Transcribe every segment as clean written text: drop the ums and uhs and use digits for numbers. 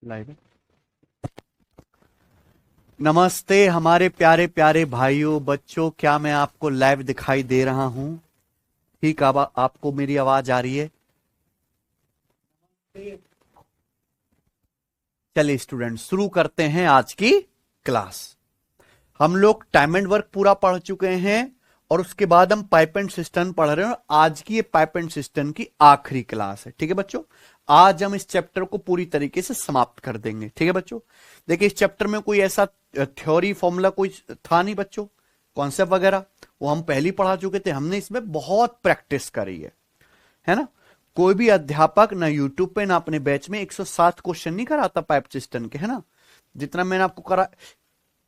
Live है। नमस्ते हमारे प्यारे प्यारे भाइयों बच्चों, क्या मैं आपको लाइव दिखाई दे रहा हूं? ठीक, अब आपको मेरी आवाज आ रही है? चलिए स्टूडेंट, शुरू करते हैं आज की क्लास। हम लोग टाइम एंड वर्क पूरा पढ़ चुके हैं और उसके बाद हम पाइप एंड सिस्टम पढ़ रहे हैं और आज की ये पाइप एंड सिस्टम की आखिरी क्लास है। ठीक है बच्चों, आज हम इस चैप्टर को पूरी तरीके से समाप्त कर देंगे। ठीक है बच्चों, देखिए इस चैप्टर में कोई ऐसा थ्योरी फॉर्मूला कोई था नहीं बच्चों, कॉन्सेप्ट वगैरह वो हम पहले पढ़ा चुके थे। हमने इसमें बहुत प्रैक्टिस करी है ना। कोई भी अध्यापक ना यूट्यूब पे ना अपने बैच में 107 क्वेश्चन नहीं कराता पाइप सिस्टम के, है ना। जितना मैंने आपको करा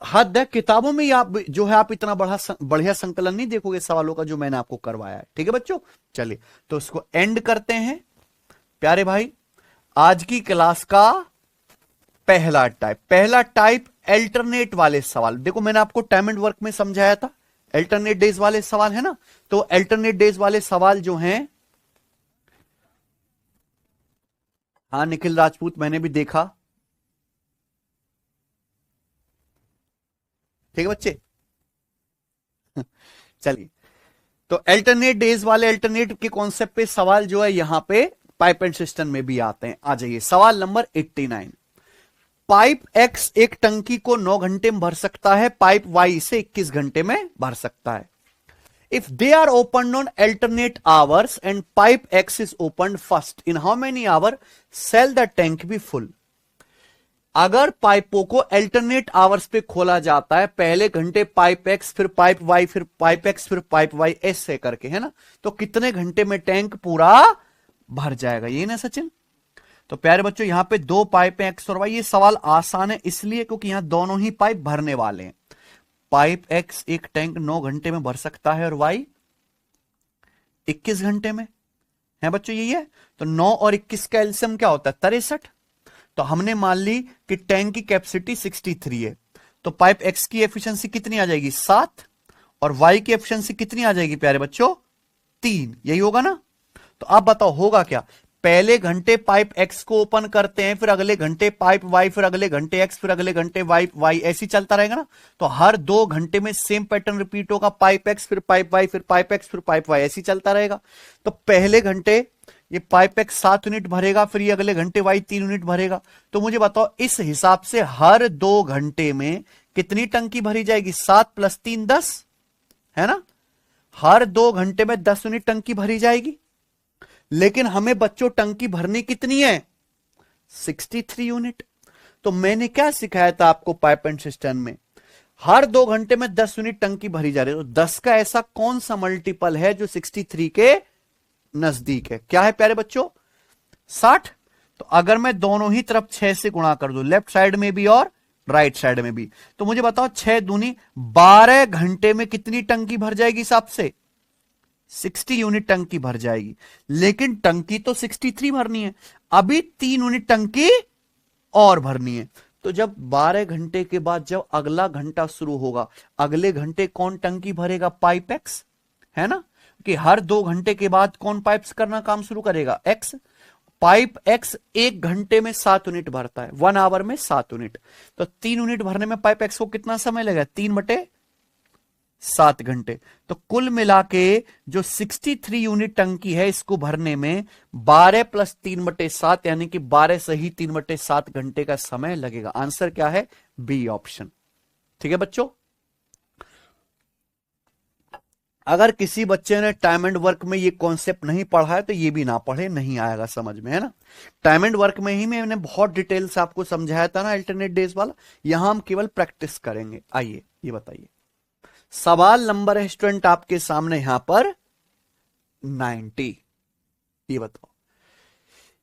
हद है, किताबों में आप जो है आप इतना बढ़िया संकलन नहीं देखोगे सवालों का जो मैंने आपको करवाया है। ठीक है बच्चों, चलिए तो इसको एंड करते हैं। प्यारे भाई, आज की क्लास का पहला टाइप अल्टरनेट वाले सवाल। देखो मैंने आपको टाइम एंड वर्क में समझाया था अल्टरनेट डेज वाले सवाल, है ना। तो अल्टरनेट डेज वाले सवाल जो हैं, हाँ निखिल राजपूत मैंने भी देखा। ठीक है बच्चे चलिए, तो अल्टरनेट डेज वाले अल्टरनेट के कॉन्सेप्ट पे सवाल जो है यहां पे पाइप एंड सिस्टम में भी आते हैं। आ जाइए सवाल नंबर 89। पाइप एक्स एक टंकी को 9 घंटे में भर सकता है, पाइप वाई इसे 21 घंटे में भर सकता है। If they are open on alternate hours and pipe X is open first, in how many hour shall the tank be full. अगर पाइपों को अल्टरनेट आवर्स पे खोला जाता है, पहले घंटे पाइप एक्स फिर पाइप वाई फिर पाइप एक्स फिर पाइप वाई ऐसे करके, है ना, तो कितने घंटे में टैंक पूरा भर जाएगा, ये ना सचिन। तो प्यारे बच्चों यहां पे दो पाइप एक्स और वाई, ये सवाल आसान है इसलिए क्योंकि यहां दोनों ही पाइप भरने वाले हैं। पाइप एक्स एक टैंक 9 घंटे में भर सकता है और वाई 21 घंटे में, है बच्चों यही है। तो 9 और 21 का एलसीएम क्या होता है? 63। तो हमने मान ली कि टैंक की कैपेसिटी 63 है, तो पाइप एक्स की एफिशिएंसी कितनी आ जाएगी? 7, और वाई की एफिशिएंसी कितनी आ जाएगी प्यारे बच्चों? 3। यही होगा ना। तो आप बताओ होगा क्या? पहले घंटे पाइप एक्स को ओपन करते हैं, फिर अगले घंटे पाइप वाई, फिर अगले घंटे एक्स, फिर अगले घंटे वाई वाई, ऐसी चलता रहेगा ना। तो हर 2 घंटे में सेम पैटर्न रिपीट होगा, पाइप एक्स फिर पाइप वाई फिर पाइप एक्स फिर पाइप वाई, ऐसी चलता रहेगा। तो पहले घंटे ये पाइप एक्स 7 यूनिट भरेगा, फिर ये अगले घंटे वाई 3 यूनिट भरेगा। तो मुझे बताओ इस हिसाब से हर 2 घंटे में कितनी टंकी भरी जाएगी? 7 + 3 10, है ना। हर 2 घंटे में 10 यूनिट टंकी भरी जाएगी। लेकिन हमें बच्चों टंकी भरनी कितनी है? 63 यूनिट। तो मैंने क्या सिखाया था आपको पाइप एंड सिस्टम में? हर 2 घंटे में 10 यूनिट टंकी भरी जा रही है। तो 10 का ऐसा कौन सा मल्टीपल है जो 63 के नजदीक है? क्या है प्यारे बच्चों? 60। तो अगर मैं दोनों ही तरफ 6 से गुणा कर दूं, लेफ्ट साइड में भी और राइट साइड में भी, तो मुझे बताओ 6 दूनी 12 घंटे में कितनी टंकी भर जाएगी? हिसाब से 60 यूनिट टंकी भर जाएगी। लेकिन टंकी तो 63 भरनी है, अभी 3 यूनिट टंकी और भरनी है। तो जब 12 घंटे के बाद जब अगला घंटा शुरू होगा, अगले घंटे कौन टंकी भरेगा? पाइप एक्स, है ना। कि हर 2 घंटे के बाद कौन पाइप्स करना काम शुरू करेगा? एक्स। पाइप एक्स 1 घंटे में 7 यूनिट भरता है, 1 आवर में 7 यूनिट। तो 3 यूनिट भरने में पाइप एक्स को कितना समय लगेगा? 3/7 घंटे। तो कुल मिला के जो 63 यूनिट टंकी है इसको भरने में 12 + 3/7 यानी कि 12 सही 3/7 घंटे का समय लगेगा। आंसर क्या है? B option. ठीक है बच्चों, अगर किसी बच्चे ने टाइम एंड वर्क में ये कॉन्सेप्ट नहीं पढ़ा है तो ये भी ना पढ़े, नहीं आएगा समझ में, है ना। टाइम एंड वर्क में ही मैंने बहुत डिटेल से आपको समझाया था ना अल्टरनेट डेज वाला, यहां हम केवल प्रैक्टिस करेंगे। आइए ये बताइए, सवाल नंबर है स्टूडेंट आपके सामने यहां पर 90। ये बताओ,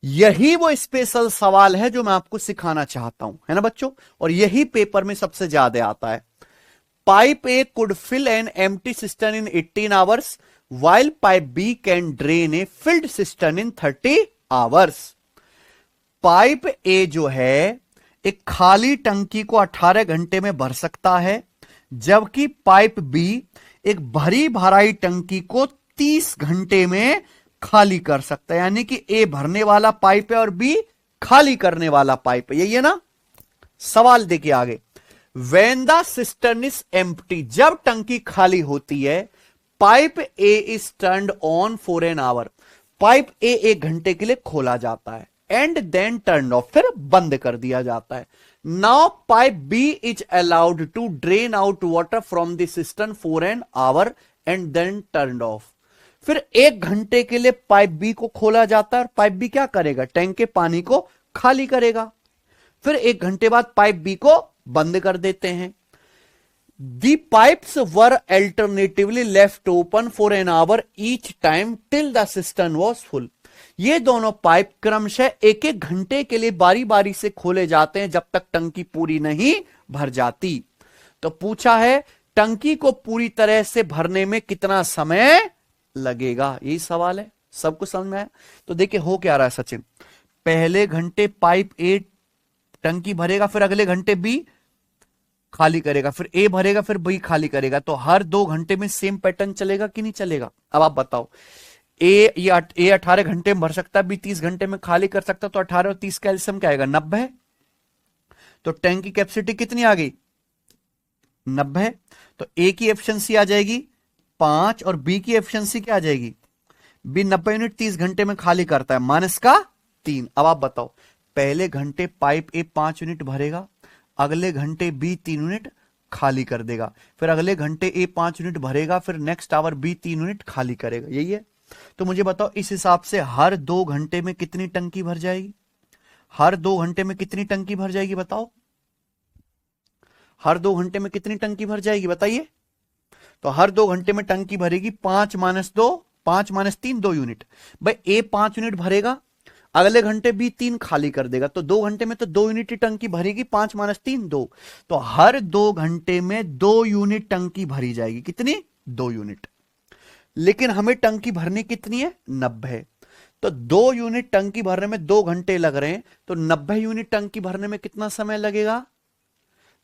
यही वो स्पेशल सवाल है जो मैं आपको सिखाना चाहता हूं, है ना बच्चों, और यही पेपर में सबसे ज्यादा आता है। Pipe A could fill an empty cistern in 18 hours, while pipe B can drain a filled cistern in 30 hours. Pipe A जो है एक खाली टंकी को 18 घंटे में भर सकता है, जबकि पाइप B एक भरी भराई टंकी को 30 घंटे में खाली कर सकता है। यानी कि A भरने वाला पाइप है और B खाली करने वाला पाइप, यही है ना। सवाल देखिए आगे, when the cistern is empty, जब टंकी खाली होती है, pipe A is turned on for an our, pipe ए 1 घंटे के लिए खोला जाता है, एंड देन टर्न ऑफ, फिर बंद कर दिया जाता है। Now pipe B is allowed to drain out water from the cistern for an hour and then turn off. फिर 1 घंटे के लिए पाइप बी को खोला जाता है और पाइप बी क्या करेगा, टैंक के पानी को खाली करेगा। फिर 1 घंटे बाद पाइप बी को बंद कर देते हैं। The pipes were alternatively left open for an hour each time till the cistern was full. ये दोनों पाइप क्रमशः 1-1 घंटे के लिए बारी बारी से खोले जाते हैं जब तक टंकी पूरी नहीं भर जाती। तो पूछा है टंकी को पूरी तरह से भरने में कितना समय लगेगा, यही सवाल है। सबको समझ में आया? तो देखिए हो क्या रहा है सचिन, पहले घंटे पाइप ए टंकी भरेगा, फिर अगले घंटे बी खाली करेगा, फिर ए भरेगा, फिर बी खाली करेगा। तो हर 2 घंटे में सेम पैटर्न चलेगा कि नहीं चलेगा? अब आप बताओ, ए 18 घंटे में भर सकता है, बी 30 घंटे में खाली कर सकता है, तो 18 और 30 का एलसीएम क्या आएगा, 90। तो टैंक की कैपेसिटी कितनी आ गई, 90। तो ए की एफिशिएंसी आ जाएगी 5 और बी की एफिशिएंसी क्या आ जाएगी, बी 90 यूनिट 30 घंटे में खाली करता है, माइनस का 3। अब आप बताओ, पहले घंटे पाइप ए 5 यूनिट भरेगा, अगले घंटे बी 3 यूनिट खाली कर देगा, फिर अगले घंटे ए 5 यूनिट भरेगा, फिर नेक्स्ट आवर बी 3 यूनिट खाली करेगा, यही है। तो मुझे बताओ इस हिसाब से हर 2 घंटे में कितनी टंकी भर जाएगी, हर 2 घंटे में कितनी टंकी भर जाएगी बताओ, हर 2 घंटे में कितनी टंकी भर जाएगी बताइए। तो हर 2 घंटे में टंकी भरेगी 5 माइनस 2, 5 माइनस 3 2 यूनिट। भाई ए 5 यूनिट भरेगा, अगले घंटे बी 3 खाली कर देगा, तो 2 घंटे में तो 2 यूनिट ही टंकी भरेगी, 5 माइनस 3 2। तो हर 2 घंटे में 2 यूनिट टंकी भरी जाएगी, कितनी, 2 यूनिट। लेकिन हमें टंकी भरनी कितनी है, 90। तो 2 यूनिट टंकी भरने में 2 घंटे लग रहे हैं, तो 90 यूनिट टंकी भरने में कितना समय लगेगा,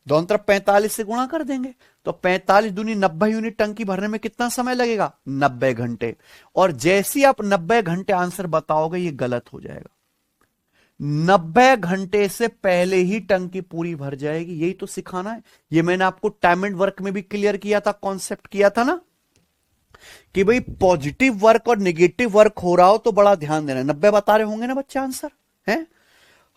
दोनों तरफ 45 से गुणा कर देंगे। तो 45 दूनी 90 यूनिट टंकी भरने में कितना समय लगेगा, 90 घंटे। और जैसे आप 90 घंटे आंसर बताओगे ये गलत हो जाएगा, 90 घंटे से पहले ही टंकी पूरी भर जाएगी, यही तो सिखाना है। ये मैंने आपको टाइम एंड वर्क में भी क्लियर किया था, कॉन्सेप्ट किया था ना, कि भाई पॉजिटिव वर्क और नेगेटिव वर्क हो रहा हो तो बड़ा ध्यान देना। 90 बता रहे होंगे ना बच्चे आंसर है,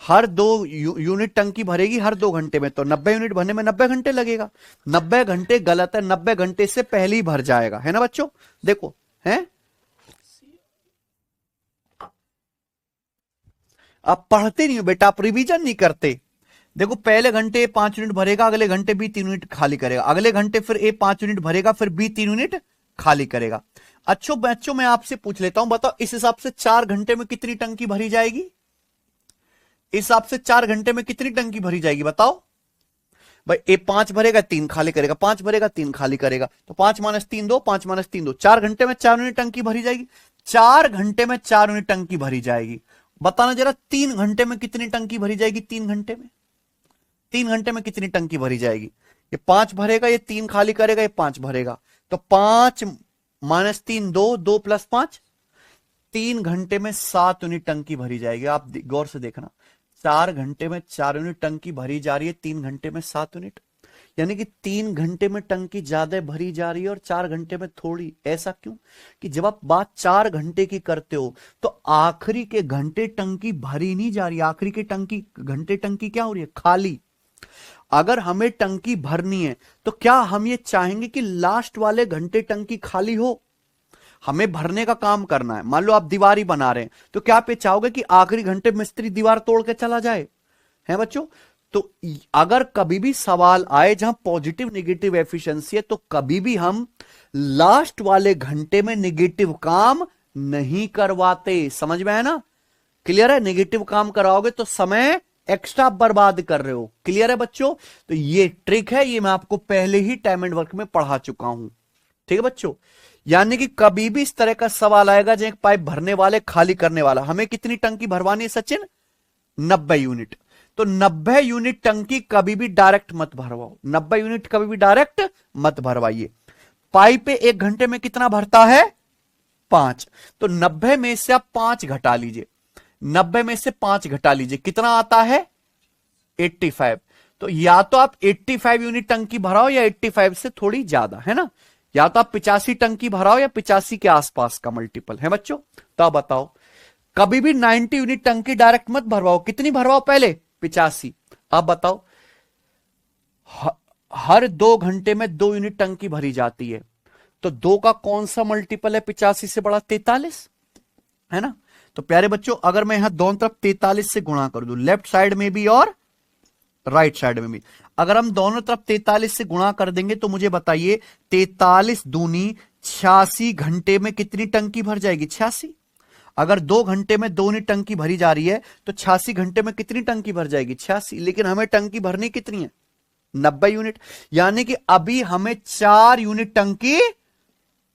हर 2 यूनिट टंकी भरेगी हर 2 घंटे में, तो 90 यूनिट भरने में 90 घंटे लगेगा। 90 घंटे गलत है, 90 घंटे से पहले ही भर जाएगा, है ना बच्चों। देखो है, आप पढ़ते नहीं हो बेटा, आप रिवीजन नहीं करते। देखो पहले घंटे 5 यूनिट भरेगा, अगले घंटे बी 3 यूनिट खाली करेगा, अगले घंटे फिर ए 5 यूनिट भरेगा, फिर बी 3 यूनिट खाली करेगा। अच्छो बच्चों मैं आपसे पूछ लेता हूं, बताओ इस हिसाब से 4 घंटे में कितनी टंकी भरी जाएगी, इस हिसाब से 4 घंटे में कितनी टंकी भरी जाएगी बताओ। भाई ए 5 भरेगा 3 खाली करेगा, 5 भरेगा 3 खाली करेगा, तो 5 माइनस 3 2, 5 माइनस 3 2, 4 घंटे में 4 यूनिट टंकी भरी जाएगी। 4 घंटे में 4 यूनिट टंकी भरी जाएगी। बताना जरा 3 घंटे में कितनी टंकी भरी जाएगी, 3 घंटे में, 3 घंटे में कितनी टंकी भरी जाएगी। ये 5 भरेगा, ये 3 खाली करेगा, ये 5 भरेगा, तो 5 माइनस 3 2, 2 प्लस 5, 3 घंटे में 7 यूनिट टंकी भरी जाएगी। आप गौर से देखना, 4 घंटे में 4 यूनिट टंकी भरी जा रही है, 3 घंटे में 7 यूनिट, यानी कि 3 घंटे में टंकी ज्यादा भरी जा रही है और 4 घंटे में थोड़ी। ऐसा क्यों, कि जब आप बात 4 घंटे की करते हो तो आखिरी के घंटे टंकी भरी नहीं जा रही, आखिरी के घंटे टंकी क्या हो रही है, खाली। अगर हमें टंकी भरनी है तो क्या हम ये चाहेंगे कि लास्ट वाले घंटे टंकी खाली हो, हमें भरने का काम करना है। मान लो आप दीवार ही बना रहे हैं, तो क्या आप ये चाहोगे कि आखिरी घंटे मिस्त्री दीवार तोड़ के चला जाए, है बच्चों। तो अगर कभी भी सवाल आए जहां पॉजिटिव नेगेटिव एफिशिएंसी है, तो कभी भी हम लास्ट वाले घंटे में नेगेटिव काम नहीं करवाते। समझ में आया ना, क्लियर है। नेगेटिव काम कराओगे तो समय एक्स्ट्रा बर्बाद कर रहे हो। क्लियर है बच्चों। तो ये ट्रिक है, ये मैं आपको पहले ही टाइम एंड वर्क में पढ़ा चुका हूं। ठीक है बच्चों, यानी कि कभी भी इस तरह का सवाल आएगा जहां एक पाइप भरने वाले खाली करने वाला, हमें कितनी टंकी भरवानी है सचिन, 90 यूनिट। तो 90 यूनिट टंकी कभी भी डायरेक्ट मत भरवाओ, 90 यूनिट कभी भी डायरेक्ट मत भरवाइए। पाइप 1 घंटे में कितना भरता है, 5, तो 90 में से आप 5 घटा लीजिए। 90 में से 5 घटा लीजिए, कितना आता है 85। तो या तो आप 85 यूनिट टंकी भराओ या 85 से थोड़ी ज्यादा, है ना, या तो आप 85 टंकी भराओ या 85 के आसपास का मल्टीपल है बच्चों। तो आप बताओ, कभी भी 90 यूनिट टंकी डायरेक्ट मत भरवाओ, कितनी भरवाओ पहले 85। अब बताओ, हर 2 घंटे में 2 यूनिट टंकी भरी जाती है, तो 2 का कौन सा मल्टीपल है 85 से बड़ा 43, है ना। तो प्यारे बच्चों, अगर मैं यहां दोनों तरफ 43 से गुणा कर दूं, लेफ्ट साइड में भी और राइट साइड में भी, अगर हम दोनों तरफ 43 से गुणा कर देंगे तो मुझे बताइए 43 दूनी 86 घंटे में कितनी टंकी भर जाएगी 86। अगर 2 घंटे में 2 यूनिट टंकी भरी जा रही है तो 86 घंटे में कितनी टंकी भर जाएगी 86। लेकिन हमें टंकी भरनी कितनी है 90 यूनिट, यानी कि अभी हमें 4 यूनिट टंकी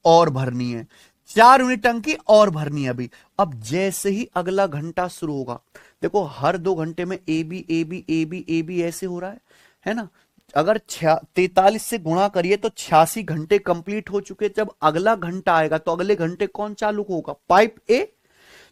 और भरनी है, 4 यूनिट टंकी और भरनी है अभी। अब जैसे ही अगला घंटा शुरू होगा, देखो हर 2 घंटे में A B A B A B A B ऐसे हो रहा है ना। अगर 43 से गुणा करिए तो 86 घंटे कंप्लीट हो चुके। जब अगला घंटा आएगा तो अगले घंटे कौन चालू होगा पाइप ए,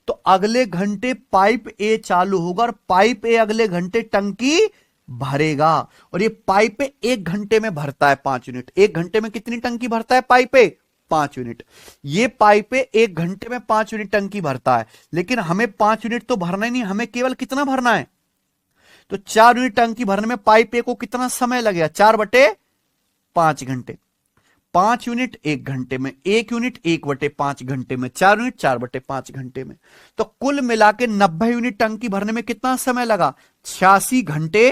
तो अगले घंटे पाइप ए चालू होगा और पाइप ए अगले घंटे टंकी भरेगा। और ये पाइप ए 1 घंटे में भरता है 5 यूनिट। 1 घंटे में कितनी टंकी भरता है पाइप ए 5 यूनिट। ये पाइप ए 1 घंटे में 5 यूनिट टंकी भरता है, लेकिन हमें 5 यूनिट तो भरना ही नहीं, हमें केवल कितना भरना है, तो 4 यूनिट टंकी भरने में पाइप ए को कितना समय लगेगा 4/5 घंटे। 5 यूनिट 1 घंटे में, 1 यूनिट 1/5 घंटे में, 4 यूनिट 4/5 घंटे में। तो कुल मिला के 90 यूनिट टंकी भरने में कितना समय लगा 86 घंटे।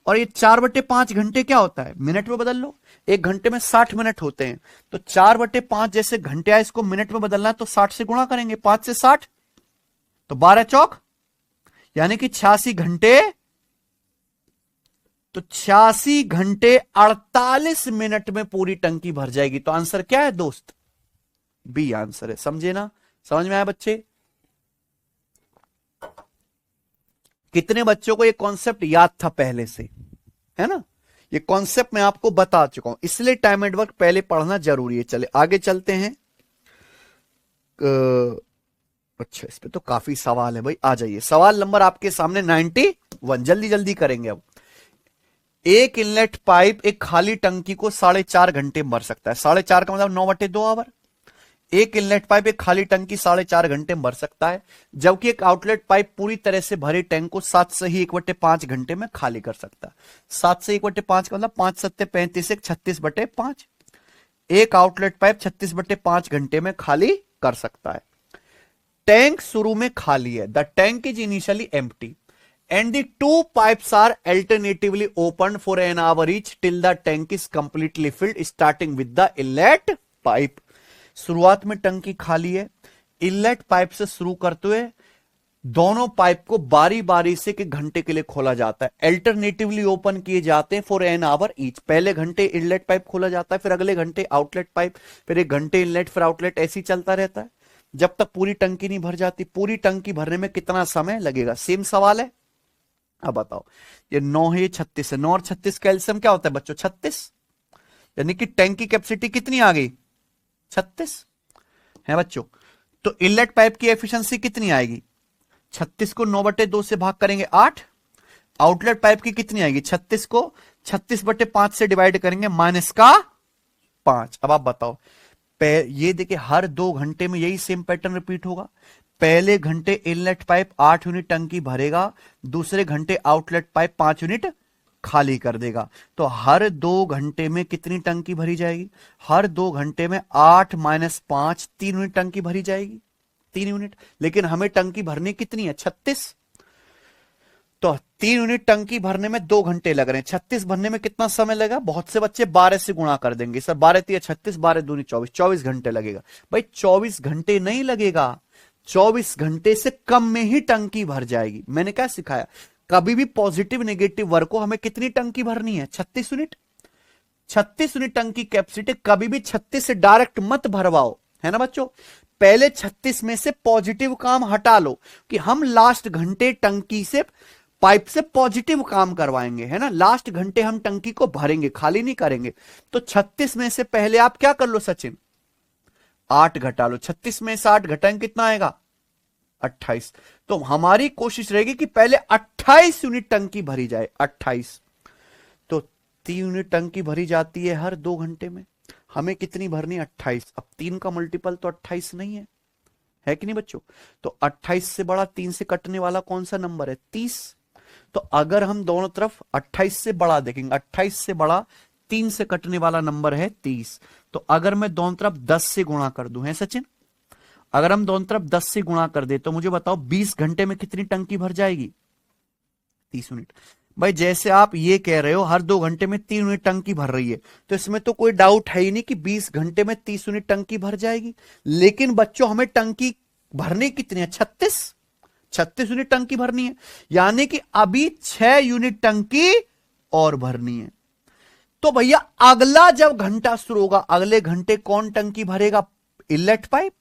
और ये 4/5 घंटे क्या होता है मिनट में बदल लो, 1 घंटे में 60 मिनट होते हैं, तो 4/5 जैसे घंटे आए इसको मिनट में बदलना है तो 60 से गुणा करेंगे, 5 से 60 तो 12 चौक, यानी कि 86 घंटे, तो 86 घंटे 48 मिनट में पूरी टंकी भर जाएगी। तो आंसर क्या है दोस्त, बी आंसर है। समझे ना, समझ में आया बच्चे। कितने बच्चों को ये कॉन्सेप्ट याद था पहले से, है ना, ये कॉन्सेप्ट मैं आपको बता चुका हूं, इसलिए टाइम एंड वर्क पहले पढ़ना जरूरी है। चले आगे चलते हैं। अच्छा, इस पे तो काफी सवाल है भाई, आ जाइए। सवाल नंबर आपके सामने 91, जल्दी जल्दी करेंगे। अब एक इनलेट पाइप एक खाली टंकी को 4.5 घंटे में भर सकता है। 4.5 का मतलब 9/2 आवर। एक इनलेट पाइप एक खाली टंकी 4.5 घंटे में भर सकता है, जबकि एक आउटलेट पाइप पूरी तरह से भरे टैंक को 7 से ही 1/5 घंटे में खाली कर सकता है। 7 से 1/5 का मतलब 5 7 35, 36/5। एक आउटलेट पाइप 36/5 घंटे में खाली कर सकता है। टैंक शुरू में खाली है, the tank is initially empty and the 2 pipes are alternatively opened for an hour each till the tank is completely filled, starting with the inlet pipe। शुरुआत में टंकी खाली है, इनलेट पाइप से शुरू करते हुए दोनों पाइप को बारी बारी से एक घंटे के लिए खोला जाता है। अल्टरनेटिवली ओपन किए जाते हैं फॉर एन आवर ईच। पहले घंटे इनलेट पाइप खोला जाता है, फिर अगले घंटे आउटलेट पाइप, फिर 1 घंटे इनलेट फिर आउटलेट, ऐसे ही चलता रहता है जब तक पूरी टंकी नहीं भर जाती। पूरी टंकी भरने में कितना समय लगेगा, सेम सवाल है। अब बताओ, ये 9 है, ये 36 है, 9 और 36 का एलसीएम क्या होता है बच्चों 36, यानी कि टैंक की कैपेसिटी कितनी आ गई 36 है बच्चों। तो इनलेट पाइप की एफिशिएंसी कितनी आएगी, 36 को 9/2 से भाग करेंगे 8। आउटलेट पाइप की कितनी आएगी 36 को 36/5 से डिवाइड करेंगे -5। अब आप बताओ, ये देखिए हर 2 घंटे में यही सेम पैटर्न रिपीट होगा। पहले घंटे इनलेट पाइप 8 यूनिट टंकी भरेगा, दूसरे घंटे आउटलेट पाइप 5 यूनिट खाली कर देगा। तो हर 2 घंटे में कितनी टंकी भरी जाएगी, हर 2 घंटे में 8 - 5 3 यूनिट टंकी भरी जाएगी, 3 यूनिट। लेकिन हमें टंकी भरनी कितनी है 36, तो 3 यूनिट टंकी भरने में 2 घंटे लग रहे हैं। 36 भरने में कितना समय लगेगा, बहुत से बच्चे 12 से गुणा कर देंगे सर, 12 3 36, 12 दूनी 24, 24 घंटे लगेगा। भाई 24 घंटे नहीं लगेगा, 24 घंटे से कम में ही टंकी भर जाएगी। मैंने क्या सिखाया, कभी भी पॉजिटिव नेगेटिव वर्क को हमें कितनी टंकी भरनी है 36 यूनिट। 36 यूनिट टंकी कैपेसिटी, कभी भी 36 से डायरेक्ट मत भरवाओ, है ना बच्चों। पहले 36 में से पॉजिटिव काम हटा लो कि हम लास्ट घंटे टंकी से पाइप से पॉजिटिव काम करवाएंगे, है ना। लास्ट घंटे हम टंकी को भरेंगे, खाली नहीं करेंगे। तो 36 में से पहले आप क्या कर लो सचिन, 8 घटा लो। 36 में से 8 घटाएंगे कितना आएगा 28। तो हमारी कोशिश रहेगी कि पहले 28 यूनिट टंकी भरी जाए। 28 तो 3 यूनिट टंकी भरी जाती है हर 2 घंटे में। हमें कितनी भरनी? 28। अब 3 का मल्टीपल तो 28 नहीं है कि नहीं बच्चों? तो 28 से बड़ा 3 से कटने वाला कौन सा नंबर है? 30। तो अगर हम दोनों तरफ 28 से बड़ा देखेंगे, 28 से बड़ा 3 से कटने वाला नंबर है 30। तो अगर मैं दोनों तरफ 10 से गुणा कर दूं, है सचिन? अगर हम दोनों तरफ 10 से गुणा कर दे तो मुझे बताओ 20 घंटे में कितनी टंकी भर जाएगी? 30 यूनिट। भाई जैसे आप ये कह रहे हो हर 2 घंटे में 3 यूनिट टंकी भर रही है, तो इसमें तो कोई डाउट है ही नहीं कि 20 घंटे में 30 यूनिट टंकी भर जाएगी। लेकिन बच्चों हमें टंकी भरनी कितनी है? 36 यूनिट टंकी भरनी है, यानी कि अभी 6 यूनिट टंकी और भरनी है। तो भैया अगला जब घंटा शुरू होगा, अगले घंटे कौन टंकी भरेगा? Inlet pipe.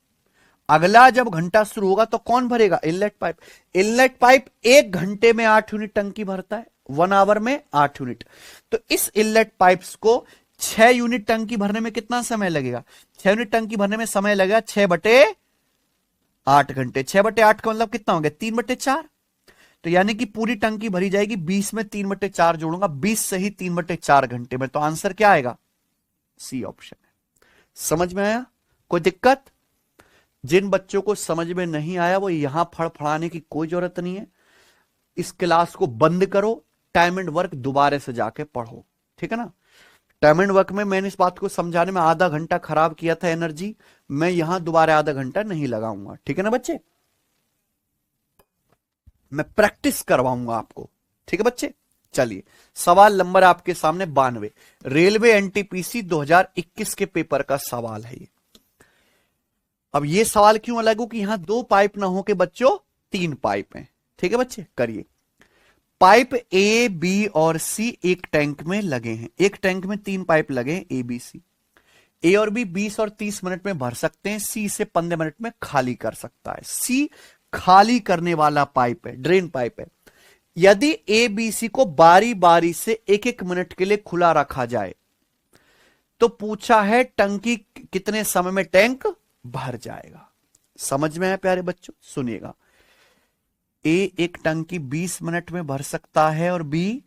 अगला जब घंटा शुरू होगा तो कौन भरेगा? Inlet pipe. इनलेट पाइप 1 घंटे में 8 यूनिट टंकी भरता है, 1 आवर में 8 यूनिट। तो इस इनलेट पाइप्स को 6 यूनिट टंकी भरने में कितना समय लगेगा? 6 यूनिट टंकी भरने में समय लगेगा 6/8 घंटे। 6/8 का मतलब कितना हो गया? 3/4। तो यानी कि पूरी टंकी भरी जाएगी 20 में 3/4 जोड़ूंगा, 20 से ही 3/4 घंटे में। तो आंसर क्या आएगा? सी ऑप्शन है। समझ में आया? कोई दिक्कत? जिन बच्चों को समझ में नहीं आया वो यहां फड़फड़ाने की कोई जरूरत नहीं है। इस क्लास को बंद करो, टाइम एंड वर्क दोबारा से जाके पढ़ो, ठीक है ना? टाइम एंड वर्क में मैंने इस बात को समझाने में आधा घंटा खराब किया था एनर्जी, मैं यहां दोबारा आधा घंटा नहीं लगाऊंगा, ठीक है ना बच्चे? मैं प्रैक्टिस करवाऊंगा आपको, ठीक है बच्चे? चलिए सवाल नंबर आपके सामने 92, रेलवे एनटीपीसी 2021 के पेपर का सवाल है ये। अब ये सवाल क्यों अलग हो कि यहां 2 पाइप ना हो के बच्चों 3 पाइप हैं, ठीक है बच्चे? करिए। पाइप ए बी और सी एक टैंक में लगे हैं। एक टैंक में 3 पाइप लगे हैं, ए बी सी। ए और बी 20 और 30 मिनट में भर सकते हैं, सी से 15 मिनट में खाली कर सकता है। सी खाली करने वाला पाइप है, ड्रेन पाइप है। यदि ए बी सी को बारी बारी से 1-1 मिनट के लिए खुला रखा जाए तो पूछा है टंकी कितने समय में टैंक भर जाएगा। समझ में है प्यारे बच्चों? सुनिएगा। ए एक टंकी 20 मिनट में भर सकता है और बी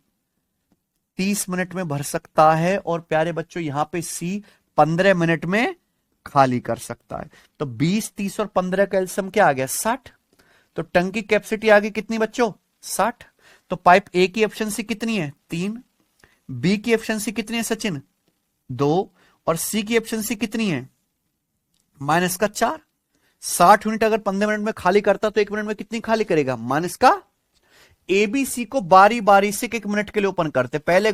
30 मिनट में भर सकता है, और प्यारे बच्चों यहां पे सी 15 मिनट में खाली कर सकता है। तो 20, 30 और 15 का एलसीएम क्या आ गया? 60। तो टंकी कैपेसिटी आ गई कितनी बच्चों? 60। तो पाइप ए की एफिशिएंसी कितनी है? 3। बी की एफिशिएंसी कितनी है सचिन? 2। और सी की एफिशिएंसी कितनी है? -4। 60 यूनिट अगर 15 मिनट में खाली करता तो 1 मिनट में कितनी खाली करेगा? -का। एबीसी को बारी बारी से 1 मिनट के लिए ओपन करते, पहले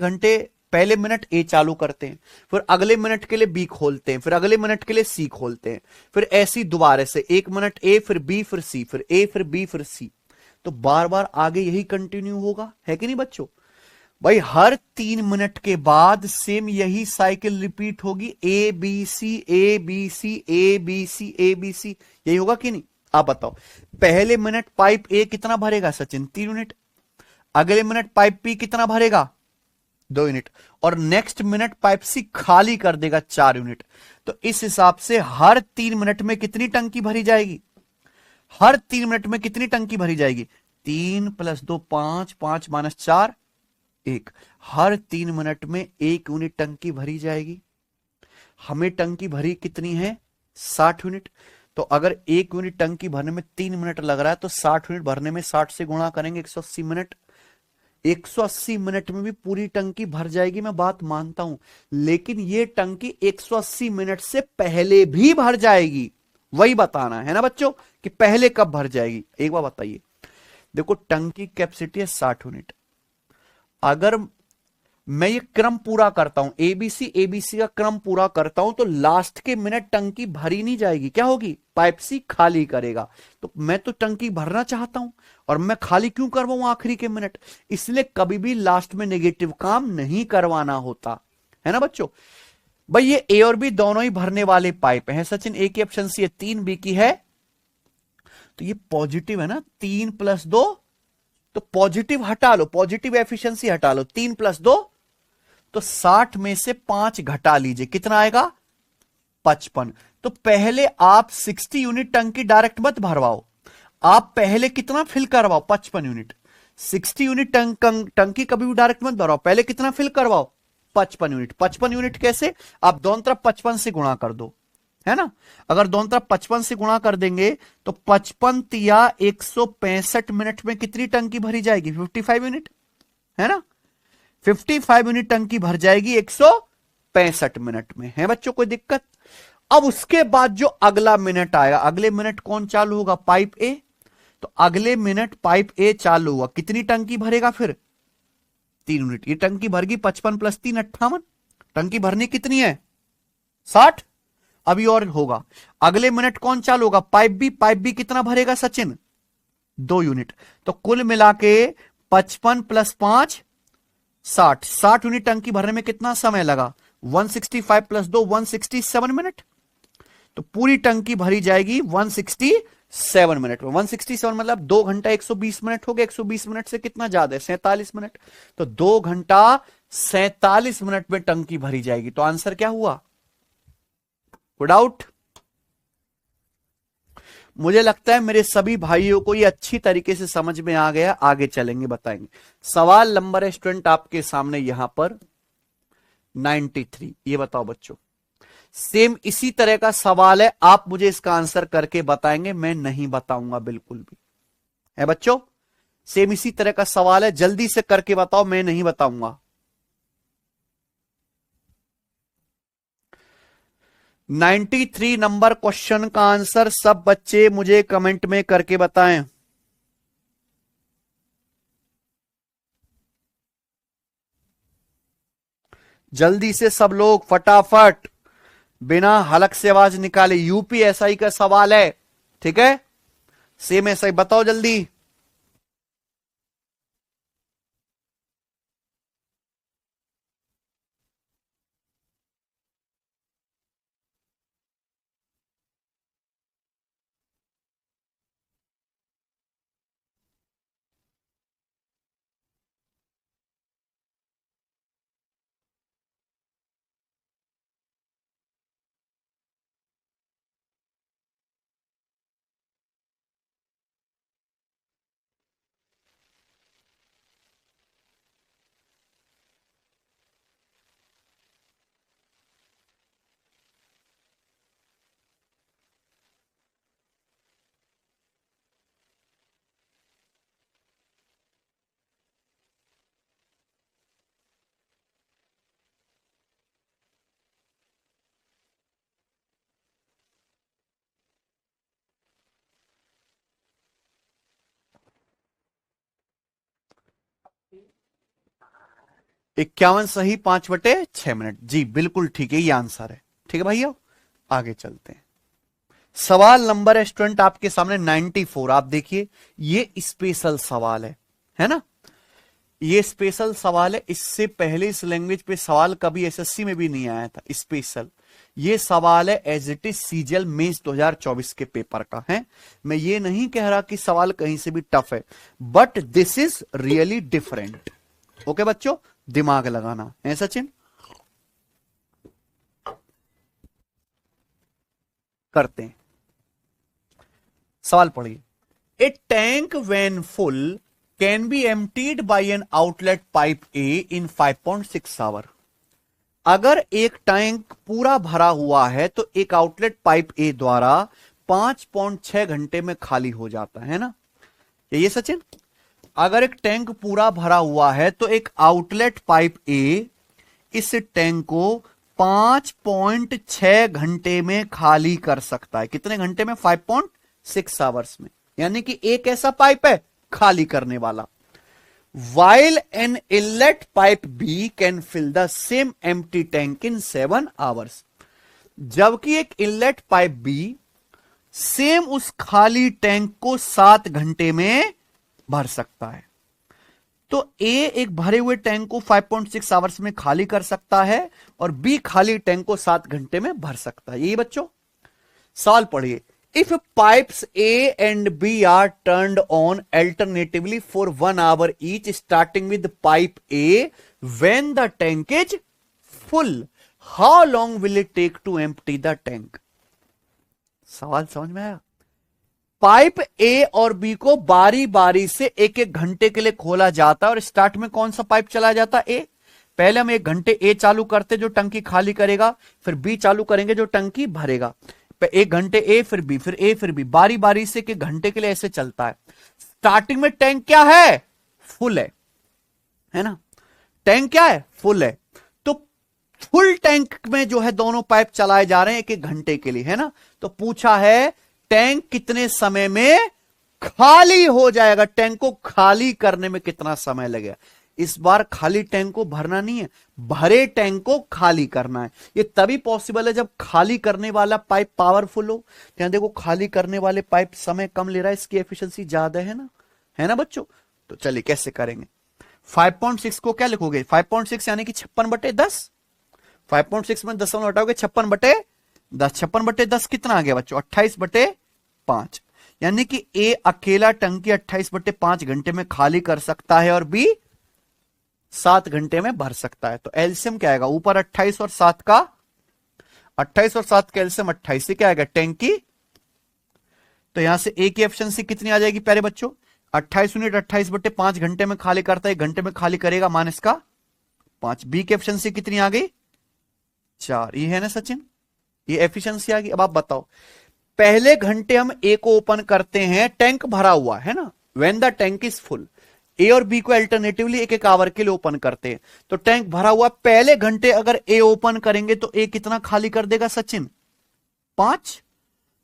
मिनट ए चालू करते हैं, फिर अगले मिनट के लिए बी खोलते हैं, फिर अगले मिनट के लिए सी खोलते हैं, फिर ऐसी दोबारा से 1 मिनट ए, फिर बी, फिर सी, फिर ए, फिर बी, फिर सी। तो बार बार आगे यही कंटिन्यू होगा, है कि नहीं बच्चों? भाई हर 3 मिनट के बाद सेम यही साइकिल रिपीट होगी, A B C, A B C, A B C, A B C, यही होगा कि नहीं? आप बताओ। पहले मिनट पाइप ए कितना भरेगा सचिन? 3 यूनिट। अगले मिनट पाइप बी कितना भरेगा? 2 यूनिट। और नेक्स्ट मिनट पाइप सी खाली कर देगा 4 यूनिट। तो इस हिसाब से हर 3 मिनट में कितनी टंकी भरी जाएगी? हर 3 मिनट में कितनी टंकी भरी जाएगी? 3 + 2 5, 5 - 4 1। हर 3 मिनट में 1 यूनिट टंकी भरी जाएगी। हमें टंकी भरी कितनी है? 60 यूनिट। तो अगर 1 यूनिट टंकी भरने में 3 मिनट लग रहा है तो 60 यूनिट भरने में 60 से गुणा करेंगे 180 मिनट। 180 मिनट में भी पूरी टंकी भर जाएगी, मैं बात मानता हूं, लेकिन ये टंकी 180 मिनट से पहले भी भर जाएगी। वही बताना है ना बच्चों कि पहले कब भर जाएगी। एक बार बताइए, देखो टंकी कैपेसिटी है 60 यूनिट। अगर मैं ये क्रम पूरा करता हूं, एबीसी का क्रम पूरा करता हूं, तो लास्ट के मिनट टंकी भरी नहीं जाएगी, क्या होगी? पाइप सी खाली करेगा। तो मैं तो टंकी भरना चाहता हूं और मैं खाली क्यों करवाऊं आखिरी के मिनट? इसलिए कभी भी लास्ट में नेगेटिव काम नहीं करवाना होता है ना बच्चों। भाई ये ए और बी दोनों ही भरने वाले पाइप हैं सचिन। ए की एफिशिएंसी है 3, बी की है, तो ये पॉजिटिव है ना, 3 + 2, तो पॉजिटिव हटा लो, पॉजिटिव एफिशिएंसी हटा लो, 3 + 2 तो 60 में से 5 घटा लीजिए, कितना आएगा? 55। तो पहले आप 60 यूनिट टंकी डायरेक्ट मत भरवाओ, आप पहले कितना फिल करवाओ, 55 यूनिट। 60 यूनिट टंकी कभी भी डायरेक्ट मत भराओ, पहले कितना फिल करवाओ, 55 यूनिट। 55 यूनिट कैसे, आप दोनों तरफ 55 से गुणा कर दो, है ना। अगर दोनों तरफ 55 से गुणा कर देंगे तो 55 तिया 165 मिनट में कितनी टंकी भरी जाएगी, 55 यूनिट, है ना। 55 यूनिट टंकी भर जाएगी 165 मिनट में, है बच्चों कोई दिक्कत। अब उसके बाद जो अगला मिनट आएगा, अगले मिनट कौन चालू होगा, पाइप ए। तो अगले मिनट पाइप ए चालू हुआ, कितनी टंकी भरेगा फिर, 3 यूनिट। ये टंकी भर गई 55 प्लस 3 58, टंकी भरनी कितनी है, 60। अभी और होगा, अगले मिनट कौन चालू होगा, पाइप बी। पाइप बी कितना भरेगा सचिन, 2 यूनिट। तो कुल मिला के 55 प्लस 5 60, 60 यूनिट टंकी भरने में कितना समय लगा, 165 प्लस 2 167 मिनट। तो पूरी टंकी भरी जाएगी 167 मिनट में। 167 मतलब 2 घंटा 120 मिनट हो गए, 120 मिनट से कितना ज्यादा है, 47 मिनट। तो 2 घंटा 47 मिनट में टंकी भरी जाएगी। तो आंसर क्या हुआ, डाउट। मुझे लगता है मेरे सभी भाइयों को ये अच्छी तरीके से समझ में आ गया, आगे चलेंगे बताएंगे। सवाल नंबर है स्टूडेंट आपके सामने यहां पर 93। ये बताओ बच्चों, सेम इसी तरह का सवाल है, आप मुझे इसका आंसर करके बताएंगे, मैं नहीं बताऊंगा बिल्कुल भी, है बच्चों। सेम इसी तरह का सवाल है, जल्दी से करके बताओ, मैं नहीं बताऊंगा। 93 नंबर क्वेश्चन का आंसर सब बच्चे मुझे कमेंट में करके बताएं। जल्दी से सब लोग फटाफट, बिना हलक से आवाज निकाले। यूपीएसआई का सवाल है, ठीक है, सेम ऐसा ही बताओ जल्दी। इक्यावन सही, 5/6 मिनट, जी बिल्कुल ठीक है, ये आंसर है। ठीक है भैया, आगे चलते हैं। सवाल नंबर है स्टूडेंट आपके सामने 94। आप देखिए, ये स्पेशल सवाल है ना। ये स्पेशल सवाल है, इससे पहले इस लैंग्वेज पे सवाल कभी एसएससी में भी नहीं आया था। स्पेशल ये सवाल है as it is CGL mains 2024 के पेपर का है। मैं ये नहीं कह रहा कि सवाल कहीं से भी टफ है, but this is really different. Okay बच्चों, दिमाग लगाना है सचिन। करते हैं, सवाल पढ़िए। A tank when full can be emptied by an outlet pipe A in 5.6 hour. अगर एक टैंक पूरा भरा हुआ है तो एक आउटलेट पाइप ए द्वारा 5.6 घंटे में खाली हो जाता है ना। ये सचिन, अगर एक टैंक पूरा भरा हुआ है तो एक आउटलेट पाइप ए इस टैंक को 5.6 घंटे में खाली कर सकता है। कितने घंटे में, 5.6 आवर्स में। यानी कि एक ऐसा पाइप है खाली करने वाला। While an inlet pipe B can fill the same empty tank in 7 hours। जबकि एक इनलेट पाइप बी सेम उस खाली टैंक को 7 घंटे में भर सकता है। तो ए एक भरे हुए टैंक को 5.6 आवर्स में खाली कर सकता है और बी खाली टैंक को 7 घंटे में भर सकता है। यही बच्चों, सवाल पढ़िए। If pipes A and B are turned on alternatively for 1 hour each, starting with pipe A, when the tank is full, how long will it take to empty the tank? सवाल समझ में आया? पाइप ए और B को बारी बारी से एक एक घंटे के लिए खोला जाता है और स्टार्ट में कौन सा पाइप चलाया जाता है? ए। पहले हम 1 घंटे ए चालू करते जो टंकी खाली करेगा, फिर बी चालू करेंगे जो टंकी भरेगा। 1 घंटे ए फिर बी फिर ए फिर बी, बारी बारी से एक घंटे के लिए ऐसे चलता है। स्टार्टिंग में टैंक क्या है? फुल है ना? टैंक क्या है? फुल है। तो फुल टैंक में जो है दोनों पाइप चलाए जा रहे हैं 1 1 घंटे के लिए, है ना? तो पूछा है टैंक कितने समय में खाली हो जाएगा, टैंक को खाली करने में कितना समय लगेगा। इस बार खाली टैंक को भरना नहीं है, भरे टैंक को खाली करना है। ये तभी पॉसिबल है जब खाली करने वाला पाइप पावरफुल हो। यहां देखो खाली करने वाले पाइप समय कम ले रहा है, इसकी एफिशिएंसी ज्यादा है ना बच्चों? तो चलिए कैसे करेंगे। 5.6 को क्या लिखोगे? 5.6 यानी कि 56/10। 5.6 में 10 हटाओगे 56/10। 56/10 कितना आ गया बच्चों? 28/5। यानी कि ए अकेला टंकी 28/5 घंटे में खाली कर सकता है और बी 7 घंटे में भर सकता है। तो एलसीएम क्या आएगा? ऊपर 28 और 7 का 28 और 7 का एलसीएम 28 से क्या आएगा? टैंकी। तो यहां से ए की एफिशिएंसी कितनी आ जाएगी प्यारे बच्चों? 28 यूनिट 28/5 घंटे में खाली करता है, 1 घंटे में खाली करेगा माइनस का 5। बी की एफिशिएंसी कितनी आ गई? 4। ये है ना सचिन? ये एफिशिएंसी आ गई। अब आप बताओ, पहले घंटे हम ए को ओपन करते हैं, टैंक भरा हुआ है ना, when the tank is full. A और बी को अल्टरनेटिवली 1 1 आवर के लिए ओपन करते हैं। तो टैंक भरा हुआ, पहले घंटे अगर ए ओपन करेंगे तो ए कितना खाली कर देगा सचिन? 5।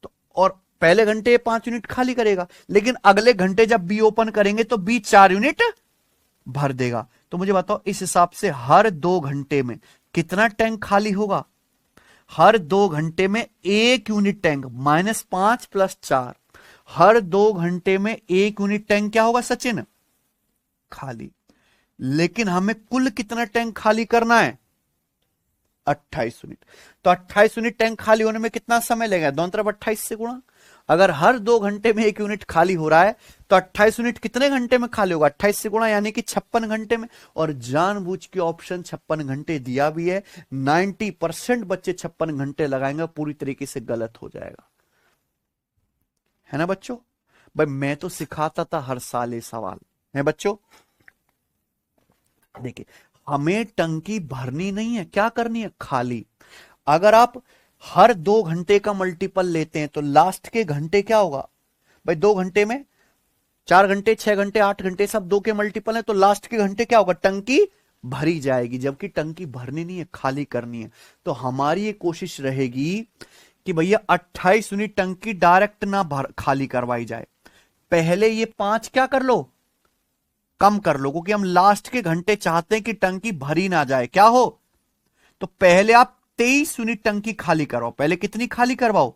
तो और पहले घंटे 5 यूनिट खाली करेगा, लेकिन अगले घंटे जब बी ओपन करेंगे तो बी 4 यूनिट भर देगा। तो मुझे बताओ इस हिसाब से हर 2 घंटे में कितना टैंक खाली होगा? हर 2 घंटे में 1 यूनिट टैंक, -5 + 4। हर 2 घंटे में 1 यूनिट टैंक क्या होगा सचिन? खाली। लेकिन हमें कुल कितना टैंक खाली करना है? 28 यूनिट। तो 28 यूनिट टैंक खाली होने में कितना समय लगेगा? दोनों तरफ 28 से गुणा। अगर हर 2 घंटे में 1 यूनिट खाली हो रहा है तो 28 यूनिट कितने घंटे में खाली होगा? 28 से गुणा, यानी कि 56 घंटे में। और जानबूझ के ऑप्शन 56 घंटे दिया भी है। 90% बच्चे 56 घंटे लगाएंगे, पूरी तरीके से गलत हो जाएगा, है ना बच्चों? भाई मैं तो सिखाता था हर साल ये सवाल है बच्चों। देखिए हमें टंकी भरनी नहीं है, क्या करनी है? खाली। अगर आप हर 2 घंटे का मल्टीपल लेते हैं तो लास्ट के घंटे क्या होगा? भाई 2 घंटे में 4 घंटे 6 घंटे 8 घंटे सब 2 के मल्टीपल है, तो लास्ट के घंटे क्या होगा? टंकी भरी जाएगी। जबकि टंकी भरनी नहीं है, खाली करनी है। तो हमारी ये कोशिश रहेगी कि भैया 28 यूनिट टंकी डायरेक्ट ना खाली करवाई जाए। पहले ये 5 क्या कर लो? कम कर लो, क्योंकि हम लास्ट के घंटे चाहते हैं कि टंकी भरी ना जाए, क्या हो? तो पहले आप 23 यूनिट टंकी खाली करवाओ। पहले कितनी खाली करवाओ?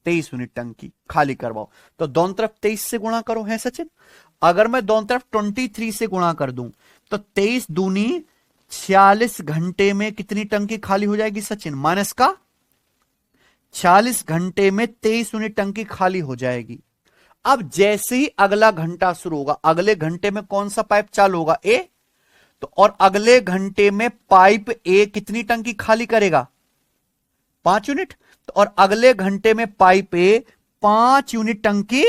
23 यूनिट टंकी खाली करवाओ। तो दोनों तरफ 23 से गुणा करो, है सचिन? अगर मैं दोनों तरफ 23 से गुणा कर दूं तो 23 दूनी 46 घंटे में कितनी टंकी खाली हो जाएगी सचिन? माइनस का 46 घंटे में 23 यूनिट टंकी खाली हो जाएगी। अब जैसे ही अगला घंटा शुरू होगा, अगले घंटे में कौन सा पाइप चालू होगा? ए। तो और अगले घंटे में पाइप ए कितनी टंकी खाली करेगा? 5 यूनिट। तो और अगले घंटे में पाइप ए 5 यूनिट टंकी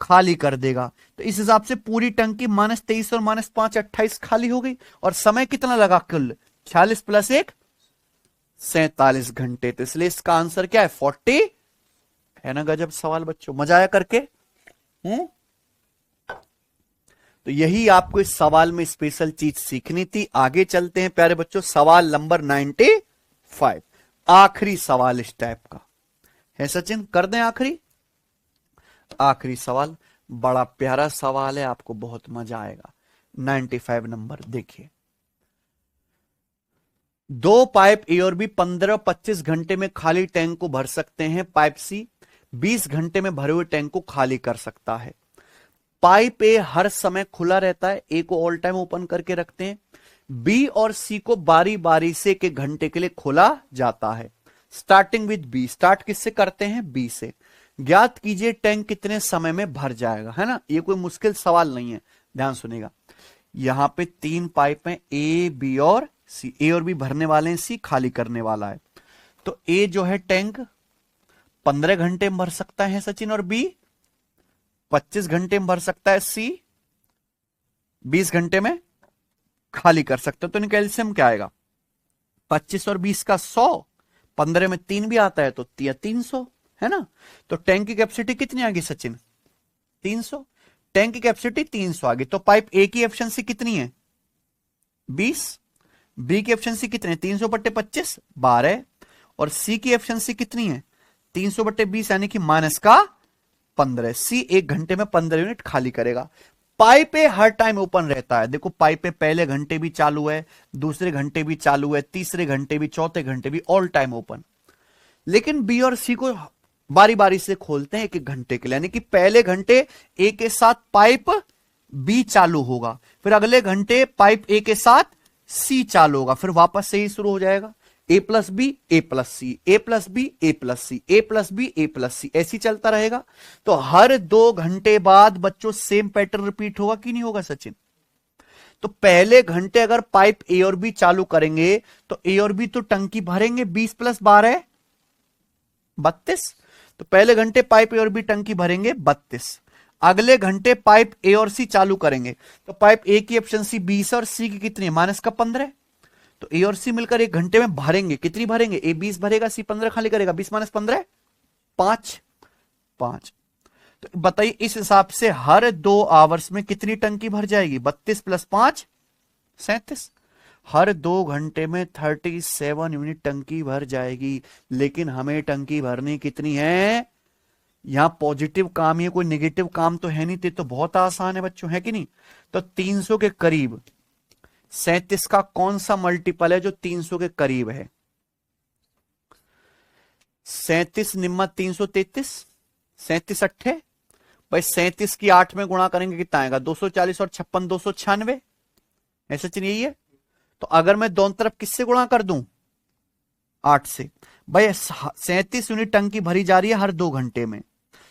खाली कर देगा। तो इस हिसाब से पूरी टंकी -23 और -5 28 खाली हो गई। और समय कितना लगा? कुल 46 + 1 47 घंटे। तो इसलिए इसका आंसर क्या है? 40 है ना? गजब सवाल बच्चों, मजा आया करके। तो यही आपको इस सवाल में स्पेशल चीज सीखनी थी। आगे चलते हैं प्यारे बच्चों, सवाल नंबर 95, आखिरी सवाल इस टाइप का है सचिन। कर दें आखिरी सवाल। बड़ा प्यारा सवाल है, आपको बहुत मजा आएगा। 95 नंबर देखिए। 2 पाइप ए और बी 15-25 घंटे में खाली टैंक को भर सकते हैं। पाइप सी 20 घंटे में भरे हुए टैंक को खाली कर सकता है। पाइप ए हर समय खुला रहता है, ए को ऑल टाइम ओपन करके रखते हैं। बी और सी को बारी बारी से 1 घंटे के लिए खोला जाता है। स्टार्टिंग विद बी, स्टार्ट किससे करते हैं? बी से। ज्ञात कीजिए टैंक कितने समय में भर जाएगा, है ना? ये कोई मुश्किल सवाल नहीं है, ध्यान सुनेगा। यहां पे 3 पाइप हैं, ए बी और सी। ए और बी भरने वाले हैं, सी खाली करने वाला है। तो ए जो है टैंक 15 घंटे में भर सकता है सचिन, और बी 25 घंटे में भर सकता है, सी 20 घंटे में खाली कर सकता है। तो इनका एलसीएम क्या आएगा? 25 और 20 का 100, 15 में 3 भी आता है तो 300, है ना। तो टैंक की कैपेसिटी कितनी आ गई सचिन? 300। टैंक की कैपेसिटी 300 आ गई, तो पाइप ए की एफिशिएंसी कितनी है? 20। बी की एफिशिएंसी कितनी है? 300 बट्टे 25 12। और सी की एफिशिएंसी कितनी है? 300 बट्टे 20 यानी कि माइनस का 15। सी 1 घंटे में 15 यूनिट खाली करेगा। पाइप ए हर टाइम ओपन रहता है। देखो पाइप ए पहले घंटे भी चालू है, दूसरे घंटे भी चालू है, तीसरे घंटे भी, चौथे घंटे भी, ऑल टाइम ओपन। लेकिन बी और सी को बारी बारी से खोलते हैं 1-1 घंटे के लिए, यानी कि पहले घंटे ए के साथ पाइप बी चालू होगा, फिर अगले घंटे पाइप ए के साथ सी चालू होगा, फिर वापस से ही शुरू हो जाएगा। ए प्लस बी, ए प्लस सी, ए प्लस बी, ए प्लस सी, ए प्लस बी, ए प्लस सी, ऐसी चलता रहेगा। तो हर 2 घंटे बाद बच्चों सेम पैटर्न रिपीट होगा कि नहीं होगा सचिन? तो पहले घंटे अगर पाइप ए और बी चालू करेंगे तो ए और बी तो टंकी भरेंगे, 20 + 12 32। तो पहले घंटे पाइप ए और बी टंकी भरेंगे 32। अगले घंटे पाइप ए और सी चालू करेंगे तो पाइप ए की एफिशिएंसी 20 और सी की कितनी है? माइनस का 15। तो ए और सी मिलकर 1 घंटे में भरेंगे, कितनी भरेंगे? ए 20 भरेगा, सी 15 खाली करेगा, 20 - 15 5। तो बताइए इस हिसाब से हर 2 आवर्स में कितनी टंकी भर जाएगी? 32 + 5 37। हर 2 घंटे में 37 यूनिट टंकी भर जाएगी। लेकिन हमें टंकी भरनी कितनी है? यहां पॉजिटिव काम है, कोई नेगेटिव काम तो है नहीं, तो बहुत आसान है बच्चों, है कि नहीं? तो 300 के करीब 37 का कौन सा मल्टीपल है जो 300 के करीब है? 37 निम्मा 333, 37 अट्ठे भाई 37 की 8 में गुणा करेंगे कितना आएगा? 240 और 56 296, ऐसा चलिए यही है। तो अगर मैं दोनों तरफ किससे गुणा कर दूं? 8 से। भाई 37 यूनिट टंकी भरी जा रही है हर 2 घंटे में,